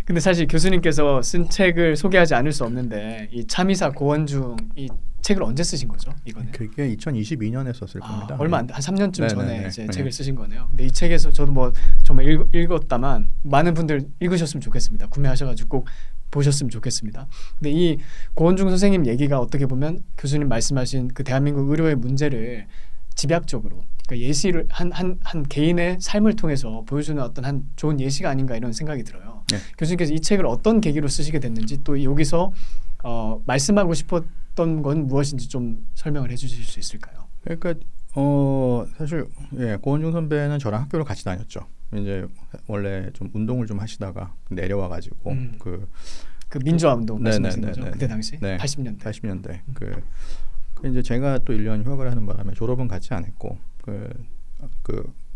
근데 사실 교수님께서 쓴 책을 소개하지 않을 수 없는데 이 참의사 고원중 이 책을 언제 쓰신 거죠? 이거는? 그게 2022년에 썼을 겁니다. 얼마 안 돼. 한 3년쯤 전에 이제 네. 책을 쓰신 거네요. 근데 이 책에서 저도 뭐 정말 읽었다만 많은 분들 읽으셨으면 좋겠습니다. 구매하셔가지고 꼭 보셨으면 좋겠습니다. 근데 이 고원중 선생님 얘기가 어떻게 보면 교수님 말씀하신 그 대한민국 의료의 문제를 집약적으로 그러니까 예시를 한 개인의 삶을 통해서 보여주는 어떤 한 좋은 예시가 아닌가 이런 생각이 들어요. 네. 교수님께서 이 책을 어떤 계기로 쓰시게 됐는지 또 여기서 말씀하고 싶었던 건 무엇인지 좀 설명을 해주실 수 있을까요? 그러니까 사실 고원중 선배는 저랑 학교를 같이 다녔죠. 이제 원래 좀 운동을 좀 하시다가 내려와 가지고 그 민주화 운동 말씀하시는 거죠? 그때 당시 80년대 그 이제 제가 또 1년 휴학을 하는 바람에 졸업은 같이 안 했고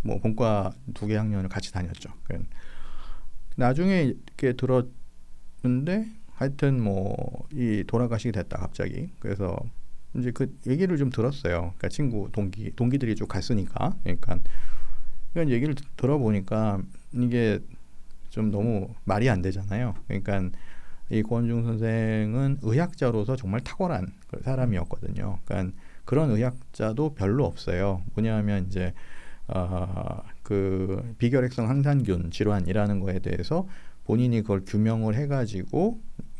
뭐 본과 2개 학년을 같이 다녔죠. 나중에 이렇게 들었는데 하여튼 이 돌아가시게 됐다 갑자기. 그래서 이제 그 얘기를 좀 들었어요. 그러니까 친구 동기들이 쭉 갔으니까. 그러니까 이런 얘기를 들어보니까 이게 좀 너무 말이 안 되잖아요. 그러니까 이 고원중 선생은 의학자로서 정말 탁월한 사람이었거든요. 그러니까 그런 의학자도 별로 없어요. 뭐냐면 이제 그 비결핵성 항산균 질환이라는 거에 대해서 본인이 그걸 규명을 해가지고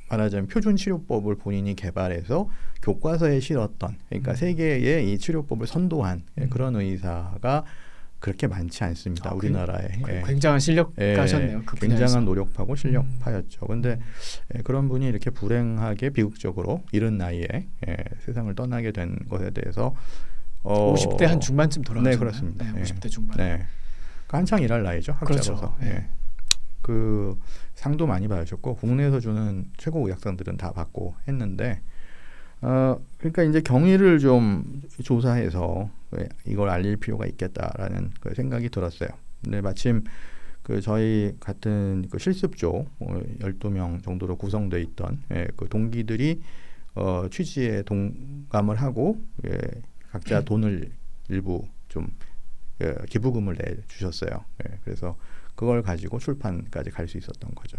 말하자면 표준 치료법을 본인이 개발해서 교과서에 실었던 그러니까 세계의 이 치료법을 선도한 그런 의사가 그렇게 많지 않습니다. 우리나라에. 굉장한 실력가셨네요. 그 굉장한 노력파고 실력파였죠. 근데 그런 분이 이렇게 불행하게 비극적으로 이른 나이에 세상을 떠나게 된 것에 대해서 50대 한 중반쯤 돌아가셨나요? 네, 그렇습니다. 50대 중반. 그러니까 한창 일할 나이죠. 학자로서. 그렇죠. 그 상도 많이 받으셨고 국내에서 주는 최고 의학상들은 다 받고 했는데 그러니까 이제 경위를 좀 조사해서 이걸 알릴 필요가 있겠다라는 그 생각이 들었어요. 근데 마침 그 저희 같은 그 실습조 12명 정도로 구성되어 있던 그 동기들이 취지에 동감을 하고 각자 돈을 일부 좀 기부금을 내주셨어요. 그래서 그걸 가지고 출판까지 갈 수 있었던 거죠.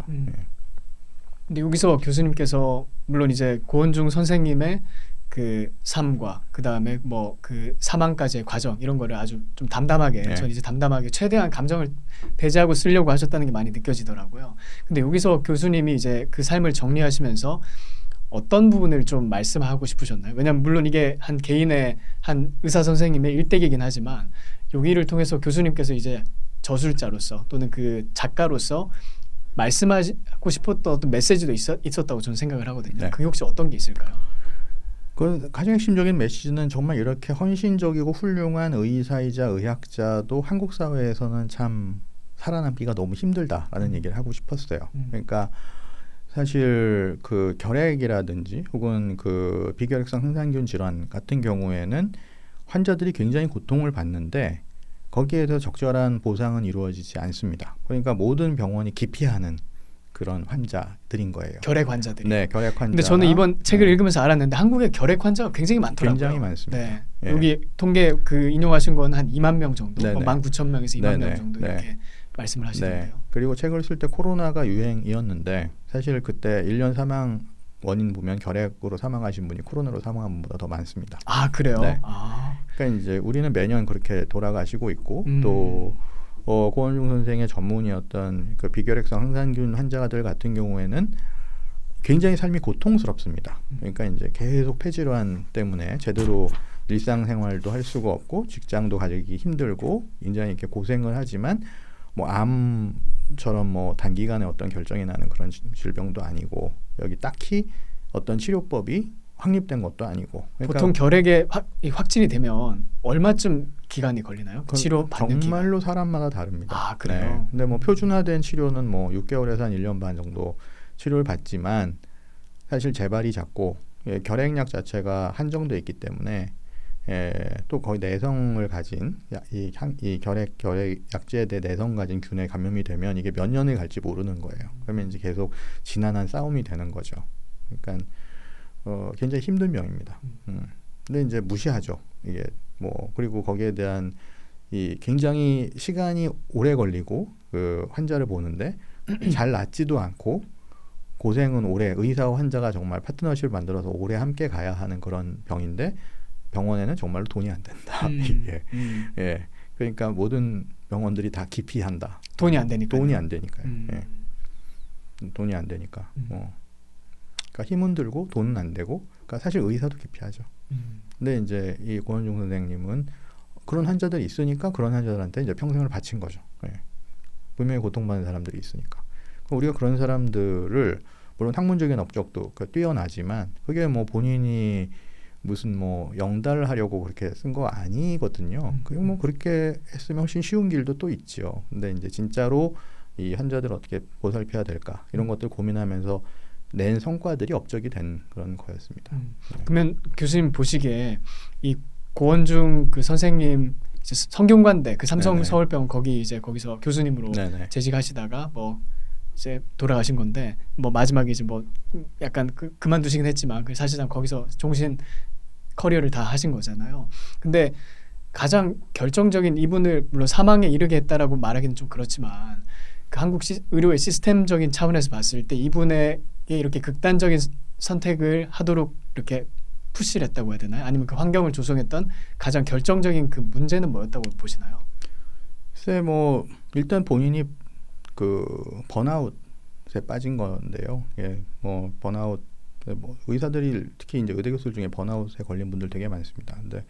근데 여기서 교수님께서 물론 이제 고원중 선생님의 그 삶과 그 다음에 뭐 그 사망까지의 과정 이런 거를 아주 좀 담담하게 전 이제 담담하게 최대한 감정을 배제하고 쓰려고 하셨다는 게 많이 느껴지더라고요. 근데 여기서 교수님이 이제 그 삶을 정리하시면서 어떤 부분을 좀 말씀하고 싶으셨나요? 왜냐하면 물론 이게 한 개인의 한 의사 선생님의 일대기긴 하지만 여기를 통해서 교수님께서 이제 저술자로서 또는 그 작가로서 말씀하고 싶었던 어떤 메시지도 있었다고 저는 생각을 하거든요. 그게 혹시 어떤 게 있을까요? 그 가장 핵심적인 메시지는 정말 이렇게 헌신적이고 훌륭한 의사이자 의학자도 한국 사회에서는 참 살아남기가 너무 힘들다라는 얘기를 하고 싶었어요. 그러니까 사실 그 결핵이라든지 혹은 그 비결핵성 항산균 질환 같은 경우에는 환자들이 굉장히 고통을 받는데 거기에서 적절한 보상은 이루어지지 않습니다. 그러니까 모든 병원이 기피하는 그런 환자들인 거예요. 결핵 환자들이. 네, 결핵 환자. 근데 저는 이번 책을 읽으면서 알았는데 한국에 결핵 환자가 굉장히 많더라고요. 굉장히 많습니다. 네. 여기 통계 그 인용하신 건 한 2만 명 정도, 19,000명에서 2만 명 정도 이렇게 말씀을 하시던데요. 그리고 책을 쓸 때 코로나가 유행이었는데 사실 그때 1년 사망 원인 보면 결핵으로 사망하신 분이 코로나로 사망한 분보다 더 많습니다. 아 그래요? 네. 아. 그러니까 이제 우리는 매년 그렇게 돌아가시고 있고 또 고원중 선생의 전문이었던 그 비결핵성 항산균 환자들 같은 경우에는 굉장히 삶이 고통스럽습니다. 그러니까 이제 계속 폐질환 때문에 제대로 일상생활도 할 수가 없고 직장도 가지기 힘들고 굉장히 이렇게 고생을 하지만 뭐 암처럼 뭐 단기간에 어떤 결정이 나는 그런 질병도 아니고 여기 딱히 어떤 치료법이 확립된 것도 아니고 그러니까 보통 결핵에 확진이 되면 얼마쯤 기간이 걸리나요? 그 치료 받는 정말로 기간? 사람마다 다릅니다. 아 그래요? 네. 근데 뭐 표준화된 치료는 뭐 6개월에서 한 1년 반 정도 치료를 받지만 사실 재발이 잦고 결핵약 자체가 한정돼 있기 때문에 또 거의 내성을 가진 이 결핵 약제에 대해 내성 가진 균에 감염이 되면 이게 몇 년을 갈지 모르는 거예요. 그러면 이제 계속 지난한 싸움이 되는 거죠. 그러니까 굉장히 힘든 병입니다. 근데 이제 무시하죠. 이게 뭐 그리고 거기에 대한 이 굉장히 시간이 오래 걸리고 그 환자를 보는데 잘 낫지도 않고 고생은 오래 의사와 환자가 정말 파트너십을 만들어서 오래 함께 가야 하는 그런 병인데 병원에는 정말로 돈이 안 된다. 이게 예 그러니까 모든 병원들이 다 기피한다. 돈이 안 되니까. 돈이 안 되니까요. 예. 돈이 안 되니까. 그러니까 힘은 들고 돈은 안 되고. 그러니까 사실 의사도 기피하죠. 근데 이제 이 고원중 선생님은 그런 환자들이 있으니까 그런 환자들한테 이제 평생을 바친 거죠. 예. 분명히 고통받는 사람들이 있으니까. 우리가 그런 사람들을 물론 학문적인 업적도 뛰어나지만 그게 뭐 본인이 무슨 뭐 영달을 하려고 그렇게 쓴 거 아니거든요. 그리고 뭐 그렇게 했으면 훨씬 쉬운 길도 또 있죠. 근데 이제 진짜로 이 환자들 어떻게 보살펴야 될까 이런 것들 고민하면서 낸 성과들이 업적이 된 그런 거였습니다. 네. 그러면 교수님 보시기에 이 고원중 그 선생님 이제 성균관대 그 삼성 네네. 서울병원 거기 이제 거기서 교수님으로 네네. 재직하시다가 뭐 이제 돌아가신 건데 뭐 마지막에 이제 뭐 약간 그만두시긴 했지만 그 사실상 거기서 종신 커리어를 다 하신 거잖아요. 근데 가장 결정적인 이분을 물론 사망에 이르게 했다라고 말하기는 좀 그렇지만 그 한국 의료의 시스템적인 차원에서 봤을 때 이분에게 이렇게 극단적인 선택을 하도록 이렇게 푸시를 했다고 해야 되나요? 아니면 그 환경을 조성했던 가장 결정적인 그 문제는 뭐였다고 보시나요? 글쎄 뭐 일단 본인이 그 번아웃에 빠진 건데요. 예, 뭐 번아웃 뭐 의사들이 특히 이제 의대 교수들 중에 번아웃에 걸린 분들 되게 많습니다. 근데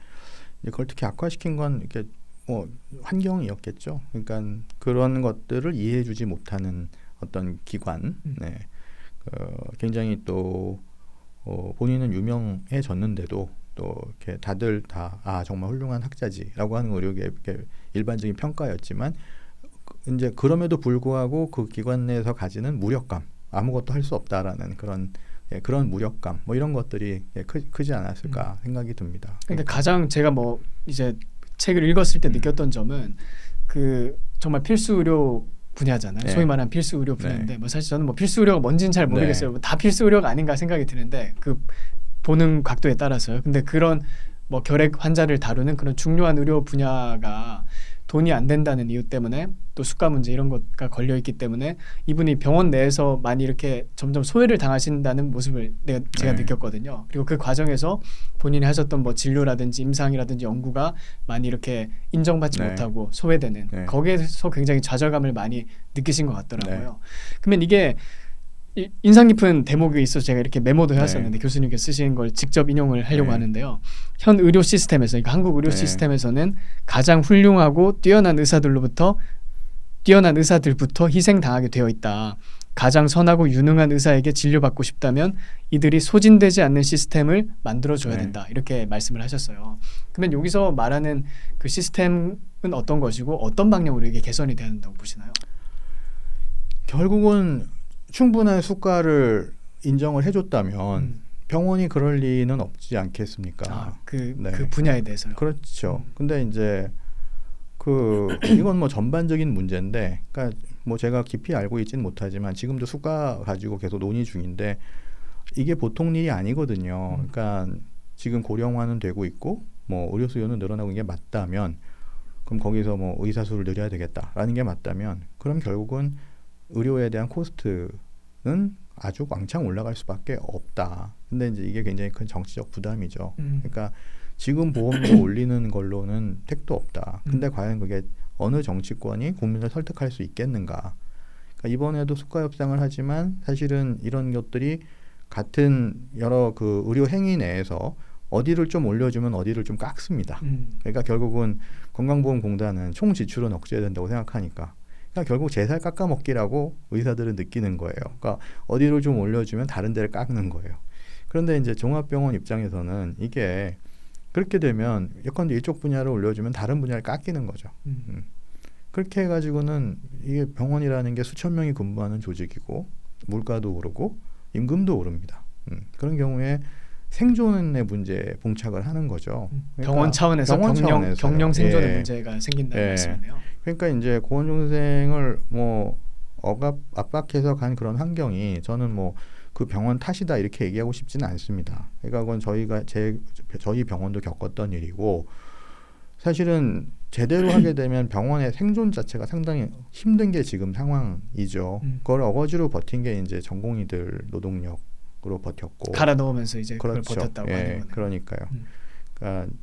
이제 그걸 특히 악화시킨 건 이렇게 뭐 환경이었겠죠. 그러니까 그런 것들을 이해해주지 못하는 어떤 기관, 네, 굉장히 또 본인은 유명해졌는데도 또 이렇게 다들 다 정말 훌륭한 학자지라고 하는 의료계 일반적인 평가였지만 이제 그럼에도 불구하고 그 기관 내에서 가지는 무력감, 아무것도 할 수 없다라는 그런 무력감, 뭐 이런 것들이 크지 않았을까 생각이 듭니다. 근데 가장 제가 뭐 이제 책을 읽었을 때 느꼈던 점은 그 정말 필수 의료 분야잖아요. 네. 소위 말하는 필수 의료 분야인데 네. 뭐 사실 저는 뭐 필수 의료가 뭔지는 잘 모르겠어요. 다 필수 의료가 아닌가 생각이 드는데 그 보는 각도에 따라서요. 근데 그런 뭐 결핵 환자를 다루는 그런 중요한 의료 분야가 돈이 안 된다는 이유 때문에 또 수가 문제 이런 것가 걸려 있기 때문에 이분이 병원 내에서 많이 이렇게 점점 소외를 당하신다는 모습을 제가 네. 느꼈거든요. 그리고 그 과정에서 본인이 하셨던 뭐 진료라든지 임상이라든지 연구가 많이 이렇게 인정받지 네. 못하고 소외되는 네. 거기에서 굉장히 좌절감을 많이 느끼신 것 같더라고요. 그러면 이게 인상 깊은 대목이 있어서 제가 이렇게 메모도 해왔었는데 교수님께서 쓰신 걸 직접 인용을 하려고 하는데요. 현 의료 시스템에서 그러니까 한국 의료 시스템에서는 가장 훌륭하고 뛰어난 의사들부터 희생당하게 되어 있다. 가장 선하고 유능한 의사에게 진료받고 싶다면 이들이 소진되지 않는 시스템을 만들어줘야 된다. 이렇게 말씀을 하셨어요. 그러면 여기서 말하는 그 시스템은 어떤 것이고 어떤 방향으로 이게 개선이 돼야 된다고 보시나요? 결국은 충분한 수가를 인정을 해줬다면 병원이 그럴 리는 없지 않겠습니까? 그 분야에 대해서요. 그렇죠. 근데 이제 이건 뭐 전반적인 문제인데, 그러니까 뭐 제가 깊이 알고 있지는 못하지만 지금도 수가 가지고 계속 논의 중인데 이게 보통 일이 아니거든요. 그러니까 지금 고령화는 되고 있고 뭐 의료 수요는 늘어나고 이게 맞다면 그럼 거기서 뭐 의사 수를 늘려야 되겠다라는 게 맞다면 그럼 결국은 의료에 대한 코스트는 아주 왕창 올라갈 수밖에 없다. 근데 이제 이게 굉장히 큰 정치적 부담이죠. 그러니까 지금 보험료 올리는 걸로는 택도 없다. 근데 과연 그게 어느 정치권이 국민을 설득할 수 있겠는가? 그러니까 이번에도 수가 협상을 하지만 사실은 이런 것들이 같은 여러 그 의료 행위 내에서 어디를 좀 올려주면 어디를 좀 깎습니다. 그러니까 결국은 건강보험공단은 총 지출은 억제해야 된다고 생각하니까, 그러니까 결국 제 살 깎아먹기라고 의사들은 느끼는 거예요. 그러니까 어디를 좀 올려주면 다른 데를 깎는 거예요. 그런데 이제 종합병원 입장에서는 이게 그렇게 되면 예컨대 이쪽 분야를 올려주면 다른 분야를 깎이는 거죠. 그렇게 해가지고는 이게 병원이라는 게 수천 명이 근무하는 조직이고 물가도 오르고 임금도 오릅니다. 그런 경우에 생존의 문제에 봉착을 하는 거죠. 그러니까 병원 차원에서 경영 생존의 문제가 생긴다는 말씀이네요. 그러니까 이제 고원중생을 뭐 압박해서 간 그런 환경이 저는 뭐 그 병원 탓이다 이렇게 얘기하고 싶지는 않습니다. 그러니까 그건 저희 병원도 겪었던 일이고, 사실은 제대로 하게 되면 병원의 생존 자체가 상당히 힘든 게 지금 상황이죠. 그걸 어거지로 버틴 게 이제 전공의들 노동력으로 버텼고 갈아 넣으면서 이제 그렇죠. 그걸 버텼다고 하는 거네요. 그러니까요. 그러니까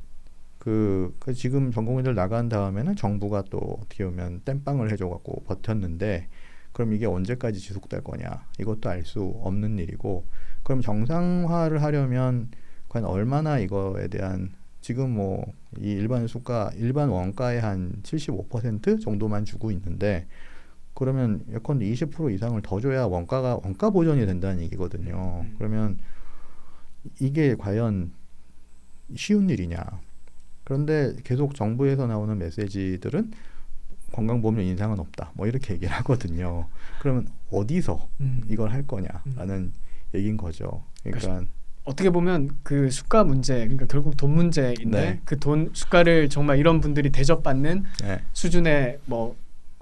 그 지금 전공의들 나간 다음에는 정부가 또 어떻게 보면 땜빵을 해줘갖고 버텼는데, 그럼 이게 언제까지 지속될 거냐, 이것도 알 수 없는 일이고, 그럼 정상화를 하려면 과연 얼마나 이거에 대한 지금 뭐 이 일반 원가의 한 75% 정도만 주고 있는데, 그러면 예컨대 20% 이상을 더 줘야 원가 보전이 된다는 얘기거든요. 그러면 이게 과연 쉬운 일이냐? 그런데 계속 정부에서 나오는 메시지들은 건강보험료 인상은 없다, 뭐 이렇게 얘기를 하거든요. 그러면 어디서 이걸 할 거냐라는 얘기인 거죠. 그러니까 어떻게 보면 그 수가 문제, 그러니까 결국 돈 문제인데, 네. 그 돈 수가를 정말 이런 분들이 대접받는 네. 수준의 뭐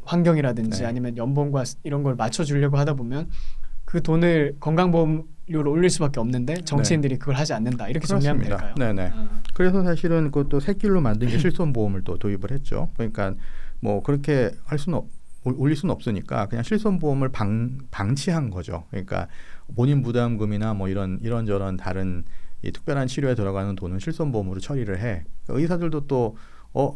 환경이라든지 네. 아니면 연봉과 이런 걸 맞춰주려고 하다 보면 그 돈을 건강보험료로 올릴 수밖에 없는데 정치인들이 그걸 하지 않는다, 이렇게 정리하면 될까요? 네네. 그래서 사실은 그것도 새길로 만든 게 실손보험을 또 도입을 했죠. 그러니까 뭐 그렇게 올릴 수는 없으니까 그냥 실손보험을 방치한 거죠. 그러니까 본인 부담금이나 뭐 이런저런 다른 이 특별한 치료에 들어가는 돈은 실손보험으로 처리를 해. 그러니까 의사들도 또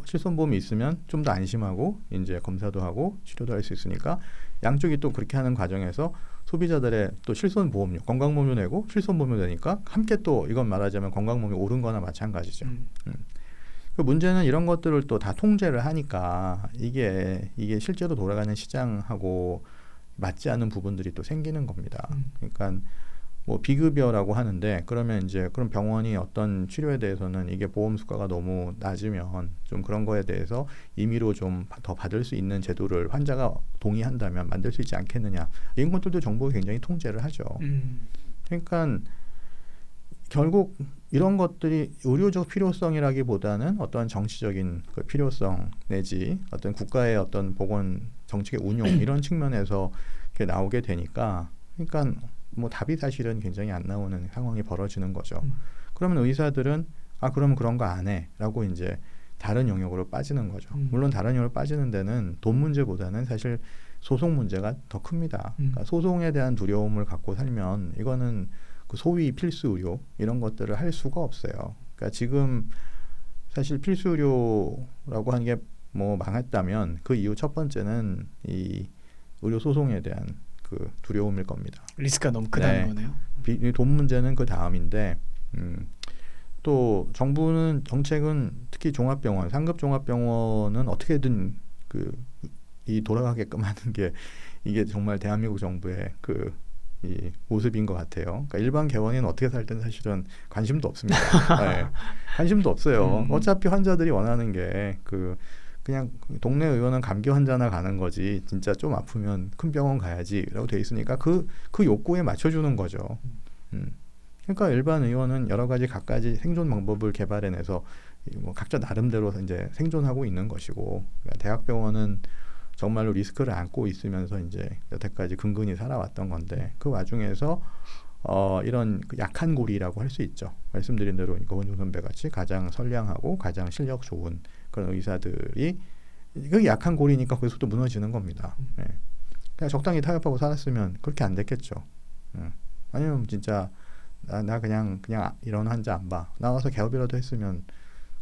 실손보험이 있으면 좀 더 안심하고 이제 검사도 하고 치료도 할 수 있으니까, 양쪽이 또 그렇게 하는 과정에서 소비자들의 또 실손보험료, 건강보험료 내고 실손보험료 내니까 함께 또 이건 말하자면 건강보험이 오른 거나 마찬가지죠. 그 문제는 이런 것들을 또 다 통제를 하니까 이게 실제로 돌아가는 시장하고 맞지 않는 부분들이 또 생기는 겁니다. 그러니까 뭐 비급여라고 하는데, 그러면 이제 그럼 병원이 어떤 치료에 대해서는 이게 보험 수가가 너무 낮으면 좀 그런 거에 대해서 임의로 좀 더 받을 수 있는 제도를 환자가 동의한다면 만들 수 있지 않겠느냐, 이런 것들도 정부가 굉장히 통제를 하죠. 그러니까 결국 이런 것들이 의료적 필요성이라기보다는 어떤 정치적인 그 필요성 내지 어떤 국가의 어떤 보건 정책의 운용 이런 측면에서 이렇게 나오게 되니까, 그러니까 뭐 답이 사실은 굉장히 안 나오는 상황이 벌어지는 거죠. 그러면 의사들은 그럼 그런 거 안 해라고 이제 다른 영역으로 빠지는 거죠. 물론 다른 영역으로 빠지는 데는 돈 문제보다는 사실 소송 문제가 더 큽니다. 그러니까 소송에 대한 두려움을 갖고 살면 이거는 그 소위 필수 의료 이런 것들을 할 수가 없어요. 그러니까 지금 사실 필수 의료라고 하는 게 뭐 망했다면 그 이유 첫 번째는 이 의료 소송에 대한 그 두려움일 겁니다. 리스크가 너무 크다는 거네요. 돈 문제는 그 다음인데, 또 정부는 정책은 특히 종합병원, 상급 종합병원은 어떻게든 이 돌아가게끔 하는 게 이게 정말 대한민국 정부의 이 모습인 것 같아요. 그러니까 일반 개원이는 어떻게 살든 사실은 관심도 없습니다. 네. 관심도 없어요. 어차피 환자들이 원하는 게 그냥 동네 의원은 감기 환자나 가는 거지, 진짜 좀 아프면 큰 병원 가야지라고 돼 있으니까 그 욕구에 맞춰주는 거죠. 그러니까 일반 의원은 여러 가지 각가지 생존 방법을 개발해내서 뭐 각자 나름대로 이제 생존하고 있는 것이고, 그러니까 대학병원은 정말로 리스크를 안고 있으면서 이제 여태까지 근근히 살아왔던 건데, 그 와중에서 이런 약한 고리라고 할 수 있죠. 말씀드린 대로 고원중 선배 같이 가장 선량하고 가장 실력 좋은 그런 의사들이 그 약한 고리니까 거기서부터 무너지는 겁니다. 네. 그냥 적당히 타협하고 살았으면 그렇게 안 됐겠죠. 아니면 진짜 나 그냥 이런 환자 안 봐. 나와서 개업이라도 했으면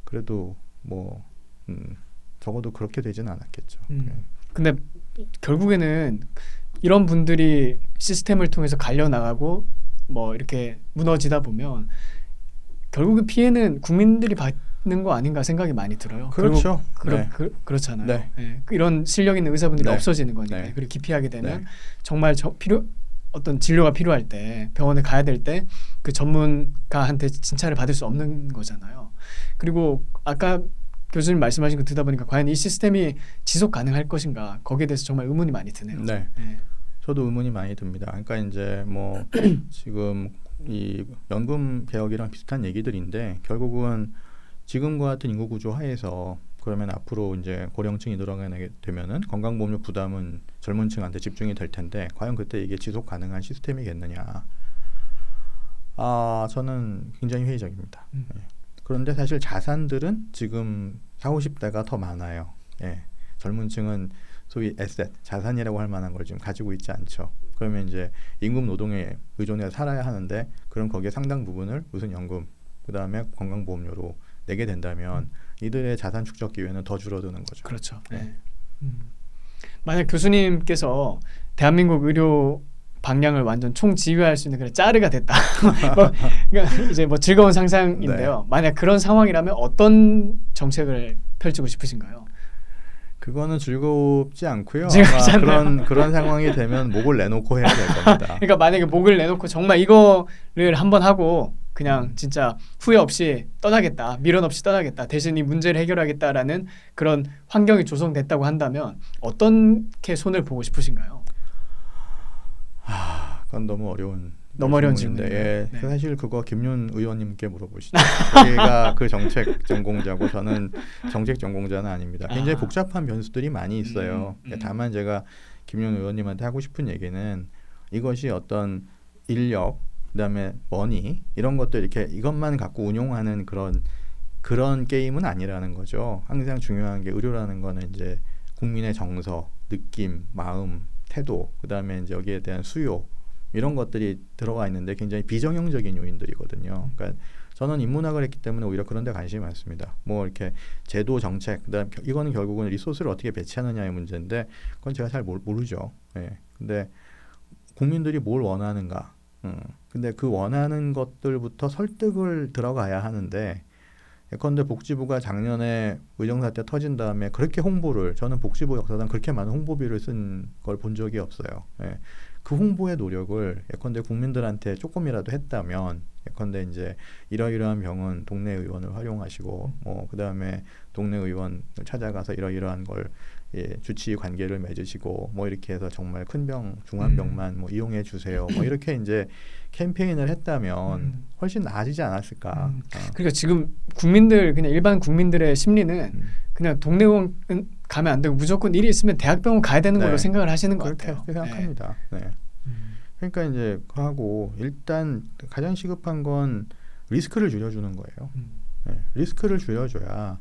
그래도 뭐 적어도 그렇게 되지는 않았겠죠. 근데 결국에는 이런 분들이 시스템을 통해서 갈려 나가고 뭐 이렇게 무너지다 보면 결국은 피해는 국민들이 받는 거 아닌가 생각이 많이 들어요. 그렇죠. 그렇잖아요. 네. 네. 이런 실력 있는 의사분들이 네. 없어지는 거니까. 네. 그리고 기피하게 되면 네. 정말 어떤 진료가 필요할 때 병원에 가야 될 때 그 전문가한테 진찰을 받을 수 없는 거잖아요. 그리고 아까 교수님 말씀하신 거 듣다 보니까 과연 이 시스템이 지속 가능할 것인가 거기에 대해서 정말 의문이 많이 드네요. 네. 네. 저도 의문이 많이 듭니다. 그러니까 이제 뭐 지금 이 연금 개혁이랑 비슷한 얘기들인데 결국은 지금과 같은 인구 구조 하에서 그러면 앞으로 이제 고령층이 늘어나게 되면은 건강보험료 부담은 젊은 층한테 집중이 될 텐데 과연 그때 이게 지속 가능한 시스템이겠느냐? 저는 굉장히 회의적입니다. 그런데 사실 자산들은 지금 40, 50대가 더 많아요. 젊은 층은 소위 에셋, 자산이라고 할 만한 걸 지금 가지고 있지 않죠. 그러면 이제 임금 노동에 의존해서 살아야 하는데 그럼 거기에 상당 부분을 무슨 연금, 그 다음에 건강보험료로 내게 된다면 이들의 자산 축적 기회는 더 줄어드는 거죠. 그렇죠. 네. 만약 교수님께서 대한민국 의료 방향을 완전 총지휘할 수 있는 그런 짜르가 됐다. 그러니까 이제 뭐 즐거운 상상인데요. 네. 만약 그런 상황이라면 어떤 정책을 펼치고 싶으신가요? 그거는 즐겁지 않고요. 즐겁지 아마 그런 상황이 되면 목을 내놓고 해야 될 겁니다. 그러니까 만약에 목을 내놓고 정말 이거를 한번 하고 그냥 진짜 후회 없이 떠나겠다, 미련 없이 떠나겠다, 대신 이 문제를 해결하겠다라는 그런 환경이 조성됐다고 한다면 어떻게 손을 보고 싶으신가요? 그건 너무 어려운 질문인데 네. 사실 그거 김윤 의원님께 물어보시죠. 저희가 그 정책 전공자고 저는 정책 전공자는 아닙니다. 굉장히 복잡한 변수들이 많이 있어요. 다만 제가 김윤 의원님한테 하고 싶은 얘기는 이것이 어떤 인력, 그다음에 머니 이런 것들 이렇게 이것만 갖고 운용하는 그런 게임은 아니라는 거죠. 항상 중요한 게 의료라는 거는 이제 국민의 정서, 느낌, 마음, 태도, 그다음에 이제 여기에 대한 수요 이런 것들이 들어가 있는데 굉장히 비정형적인 요인들이거든요. 그러니까 저는 인문학을 했기 때문에 오히려 그런 데 관심이 많습니다. 뭐 이렇게 제도 정책, 그다음 이거는 결국은 리소스를 어떻게 배치하느냐의 문제인데 그건 제가 잘 모르죠. 근데 국민들이 뭘 원하는가? 근데 그 원하는 것들부터 설득을 들어가야 하는데 예컨대 복지부가 작년에 의정사태 터진 다음에 그렇게 홍보를 저는 복지부 역사상 그렇게 많은 홍보비를 쓴 걸 본 적이 없어요. 그 홍보의 노력을 예컨대 국민들한테 조금이라도 했다면 예컨대 이제 이러이러한 병은 동네 의원을 활용하시고 뭐 그다음에 동네 의원을 찾아가서 이러이러한 걸 주치 관계를 맺으시고 뭐 이렇게 해서 정말 큰 병, 중한 병만 뭐 이용해 주세요. 뭐 이렇게 이제 캠페인을 했다면 훨씬 나아지지 않았을까. 그러니까 지금 국민들 그냥 일반 국민들의 심리는 그냥 동네 의원 가면 안 되고 무조건 일이 있으면 대학병원 가야 되는 걸로 생각을 하시는 것 같아요. 그렇게 생각합니다. 그러니까 이제 하고 일단 가장 시급한 건 리스크를 줄여주는 거예요. 리스크를 줄여줘야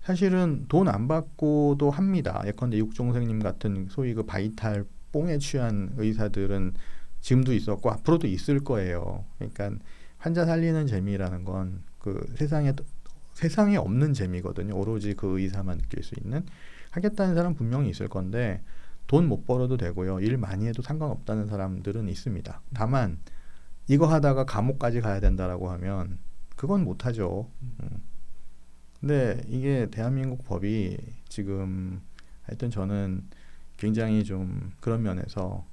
사실은 돈 안 받고도 합니다. 예컨대 육종생님 같은 소위 그 바이탈 뽕에 취한 의사들은 지금도 있었고 앞으로도 있을 거예요. 그러니까 환자 살리는 재미라는 건 그 세상에 없는 재미거든요. 오로지 그 의사만 느낄 수 있는. 하겠다는 사람 분명히 있을 건데 돈 못 벌어도 되고요. 일 많이 해도 상관없다는 사람들은 있습니다. 다만 이거 하다가 감옥까지 가야 된다라고 하면 그건 못하죠. 근데 이게 대한민국 법이 지금 하여튼 저는 굉장히 좀 그런 면에서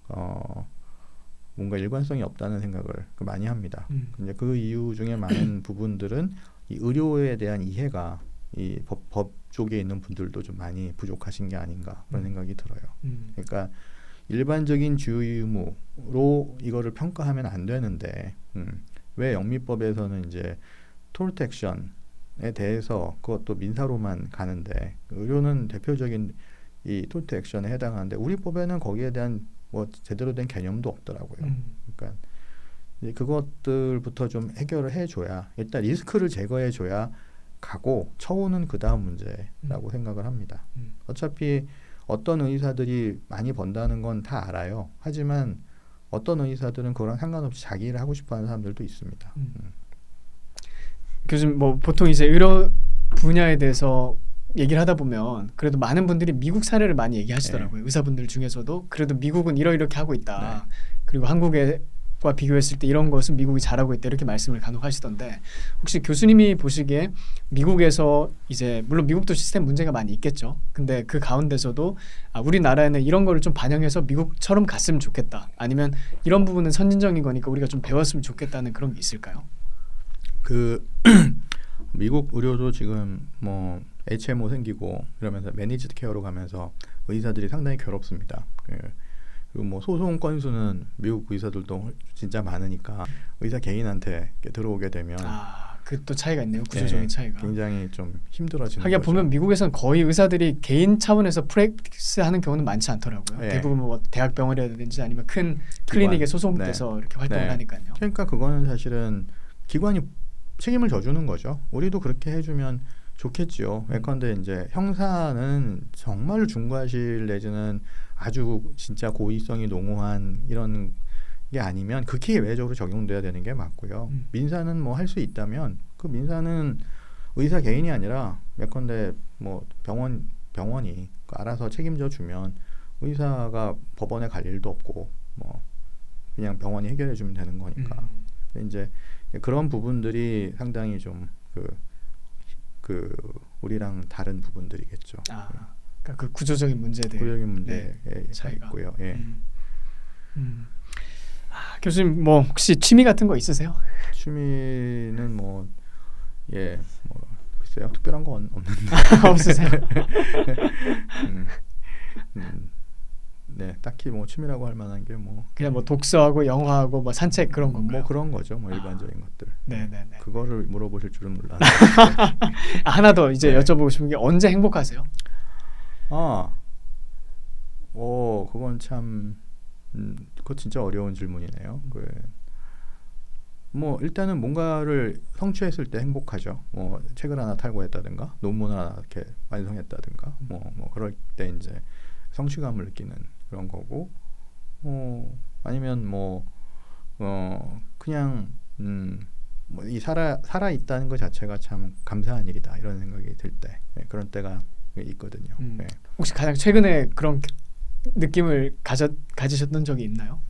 뭔가 일관성이 없다는 생각을 많이 합니다. 근데 그 이유 중에 많은 부분들은 이 의료에 대한 이해가 이 법 쪽에 있는 분들도 좀 많이 부족하신 게 아닌가 그런 생각이 들어요. 그러니까 일반적인 주의 의무로 이거를 평가하면 안 되는데 왜 영미법에서는 이제 톨트 액션에 대해서 그것도 민사로만 가는데 의료는 대표적인 이 톨트 액션에 해당하는데 우리 법에는 거기에 대한 뭐 제대로 된 개념도 없더라고요. 그러니까 이제 그것들부터 좀 해결을 해줘야 일단 리스크를 제거해줘야 가고 처우는 그 다음 문제라고 생각을 합니다. 어차피 어떤 의사들이 많이 번다는 건 다 알아요. 하지만 어떤 의사들은 그거랑 상관없이 자기 일을 하고 싶어하는 사람들도 있습니다. 교수님 뭐 보통 이제 의료 분야에 대해서 얘기를 하다 보면 그래도 많은 분들이 미국 사례를 많이 얘기하시더라고요. 의사분들 중에서도 그래도 미국은 이렇게 하고 있다. 그리고 한국과 비교했을 때 이런 것은 미국이 잘하고 있다 이렇게 말씀을 간혹 하시던데 혹시 교수님이 보시기에 미국에서 이제 물론 미국도 시스템 문제가 많이 있겠죠. 근데 그 가운데서도 우리나라에는 이런 거를 좀 반영해서 미국처럼 갔으면 좋겠다. 아니면 이런 부분은 선진적인 거니까 우리가 좀 배웠으면 좋겠다는 그런 게 있을까요? 그 미국 의료도 지금 뭐 HMO 생기고 이러면서 매니지드 케어로 가면서 의사들이 상당히 괴롭습니다. 그리고 뭐 소송 건수는 미국 의사들도 진짜 많으니까 의사 개인한테 들어오게 되면 그 또 차이가 있네요. 구조적인 차이가. 굉장히 좀 힘들어지는 하긴 거죠. 보면 미국에서는 거의 의사들이 개인 차원에서 프랙티스 하는 경우는 많지 않더라고요. 대부분 뭐 대학병원이라든지 아니면 큰 클리닉에 소속돼서 이렇게 활동을 하니까요. 그러니까 그거는 사실은 기관이 책임을 져주는 거죠. 우리도 그렇게 해주면 좋겠지요. 예컨대 이제 형사는 정말 중과실 내지는 아주 진짜 고의성이 농후한 이런 게 아니면 극히 예외적으로 적용돼야 되는 게 맞고요. 민사는 뭐 할 수 있다면 그 민사는 의사 개인이 아니라 예컨대 뭐 병원이 알아서 책임져 주면 의사가 법원에 갈 일도 없고 뭐 그냥 병원이 해결해 주면 되는 거니까. 이제 그런 부분들이 상당히 좀 그 우리랑 다른 부분들이겠죠. 그러니까 그 구조적인 문제들, 차이가 있고요. 교수님 뭐 혹시 취미 같은 거 있으세요? 취미는 뭐 글쎄요, 특별한 건 없는데. 없으세요? 네, 딱히 뭐 취미라고 할 만한 게 뭐 그냥 뭐 독서하고 영화하고 뭐 산책 그런 건가요? 뭐 그런 거죠, 뭐 일반적인 것들. 네네네. 그거를 물어보실 줄은 몰랐는데. 하나 더 이제 여쭤보고 싶은 게 언제 행복하세요? 그건 참 그거 진짜 어려운 질문이네요. 뭐 일단은 뭔가를 성취했을 때 행복하죠. 뭐 책을 하나 탈고했다든가 논문을 하나 이렇게 완성했다든가 뭐 그럴 때 이제 성취감을 느끼는 그런 거고, 아니면 그냥 뭐 이 살아 있다는 것 자체가 참 감사한 일이다 이런 생각이 들 때 그런 때가 있거든요. 혹시 가장 최근에 그런 느낌을 가지셨던 적이 있나요?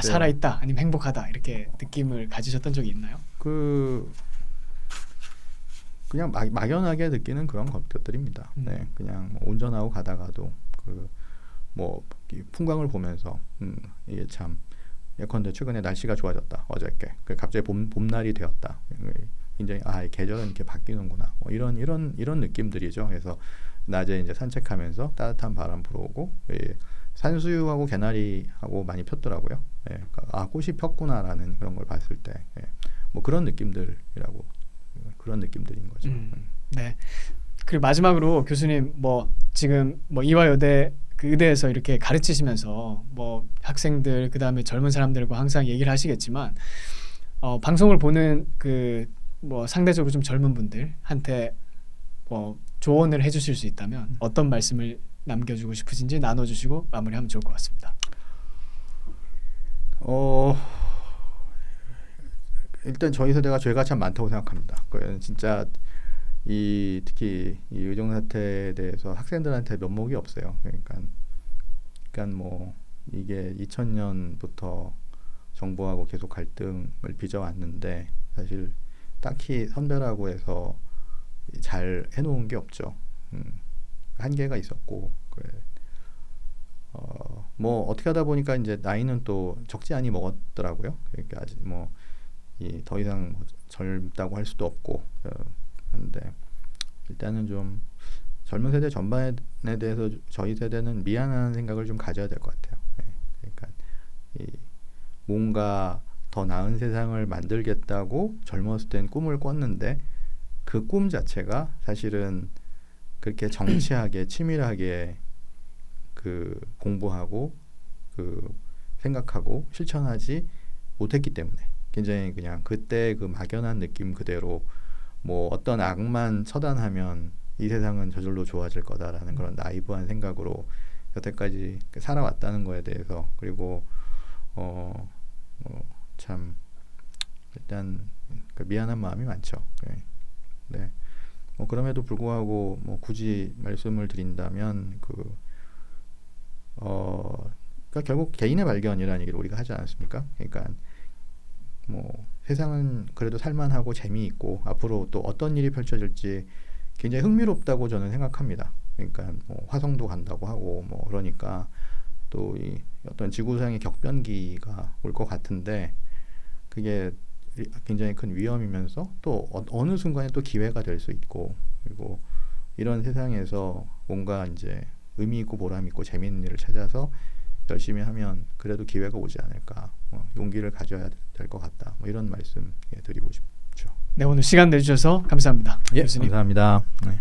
살아 있다 아니면 행복하다 이렇게 느낌을 가지셨던 적이 있나요? 그냥 막연하게 느끼는 그런 것들입니다. 그냥 뭐 운전하고 가다가도 뭐 풍광을 보면서 이게 참 예컨대 최근에 날씨가 좋아졌다 어저께 갑자기 봄날이 되었다. 굉장히 이 계절은 이렇게 바뀌는구나. 뭐 이런 느낌들이죠. 그래서 낮에 이제 산책하면서 따뜻한 바람 불어오고 산수유하고 개나리하고 많이 폈더라고요. 꽃이 폈구나라는 그런 걸 봤을 때 뭐 그런 느낌들이라고 그런 느낌들인 거죠. 네. 그리고 마지막으로 교수님 뭐 지금 뭐 이화여대 그 의대에서 이렇게 가르치시면서 뭐 학생들 그다음에 젊은 사람들과 항상 얘기를 하시겠지만 방송을 보는 그 뭐 상대적으로 좀 젊은 분들한테 뭐 조언을 해주실 수 있다면 어떤 말씀을 남겨주고 싶으신지 나눠주시고 마무리하면 좋을 것 같습니다. 일단 저희 세대가 죄가 참 많다고 생각합니다. 진짜 특히 이 의정 사태에 대해서 학생들한테 면목이 없어요. 그러니까 뭐 이게 2000년부터 정부하고 계속 갈등을 빚어왔는데 사실 딱히 선별하고 해서 잘 해놓은 게 없죠. 한계가 있었고 뭐 어떻게 하다 보니까 이제 나이는 또 적지 않이 먹었더라고요. 그러니까 아직 뭐 더 이상 뭐 젊다고 할 수도 없고 그런데 일단은 좀 젊은 세대 전반에 대해서 저희 세대는 미안한 생각을 좀 가져야 될 것 같아요. 그러니까 뭔가 더 나은 세상을 만들겠다고 젊었을 땐 꿈을 꿨는데 그 꿈 자체가 사실은 그렇게 정치하게 치밀하게 공부하고 생각하고 실천하지 못했기 때문에 굉장히 그냥 그때 그 막연한 느낌 그대로 뭐 어떤 악만 처단하면 이 세상은 저절로 좋아질 거다라는 그런 나이브한 생각으로 여태까지 살아왔다는 거에 대해서 그리고 참 일단 미안한 마음이 많죠. 네. 네. 그럼에도 불구하고 굳이 말씀을 드린다면 그러니까 결국 개인의 발견이라는 얘기를 우리가 하지 않았습니까? 그러니까 세상은 그래도 살만하고 재미있고 앞으로 또 어떤 일이 펼쳐질지 굉장히 흥미롭다고 저는 생각합니다. 그러니까 화성도 간다고 하고 그러니까 또 이 어떤 지구상의 격변기가 올 것 같은데 그게 굉장히 큰 위험이면서 또 어느 순간에 또 기회가 될 수 있고 그리고 이런 세상에서 뭔가 이제 의미 있고 보람 있고 재미있는 일을 찾아서 열심히 하면 그래도 기회가 오지 않을까 용기를 가져야 될 것 같다 이런 말씀 드리고 싶죠. 네 오늘 시간 내주셔서 감사합니다. 예, 교수님. 감사합니다. 네.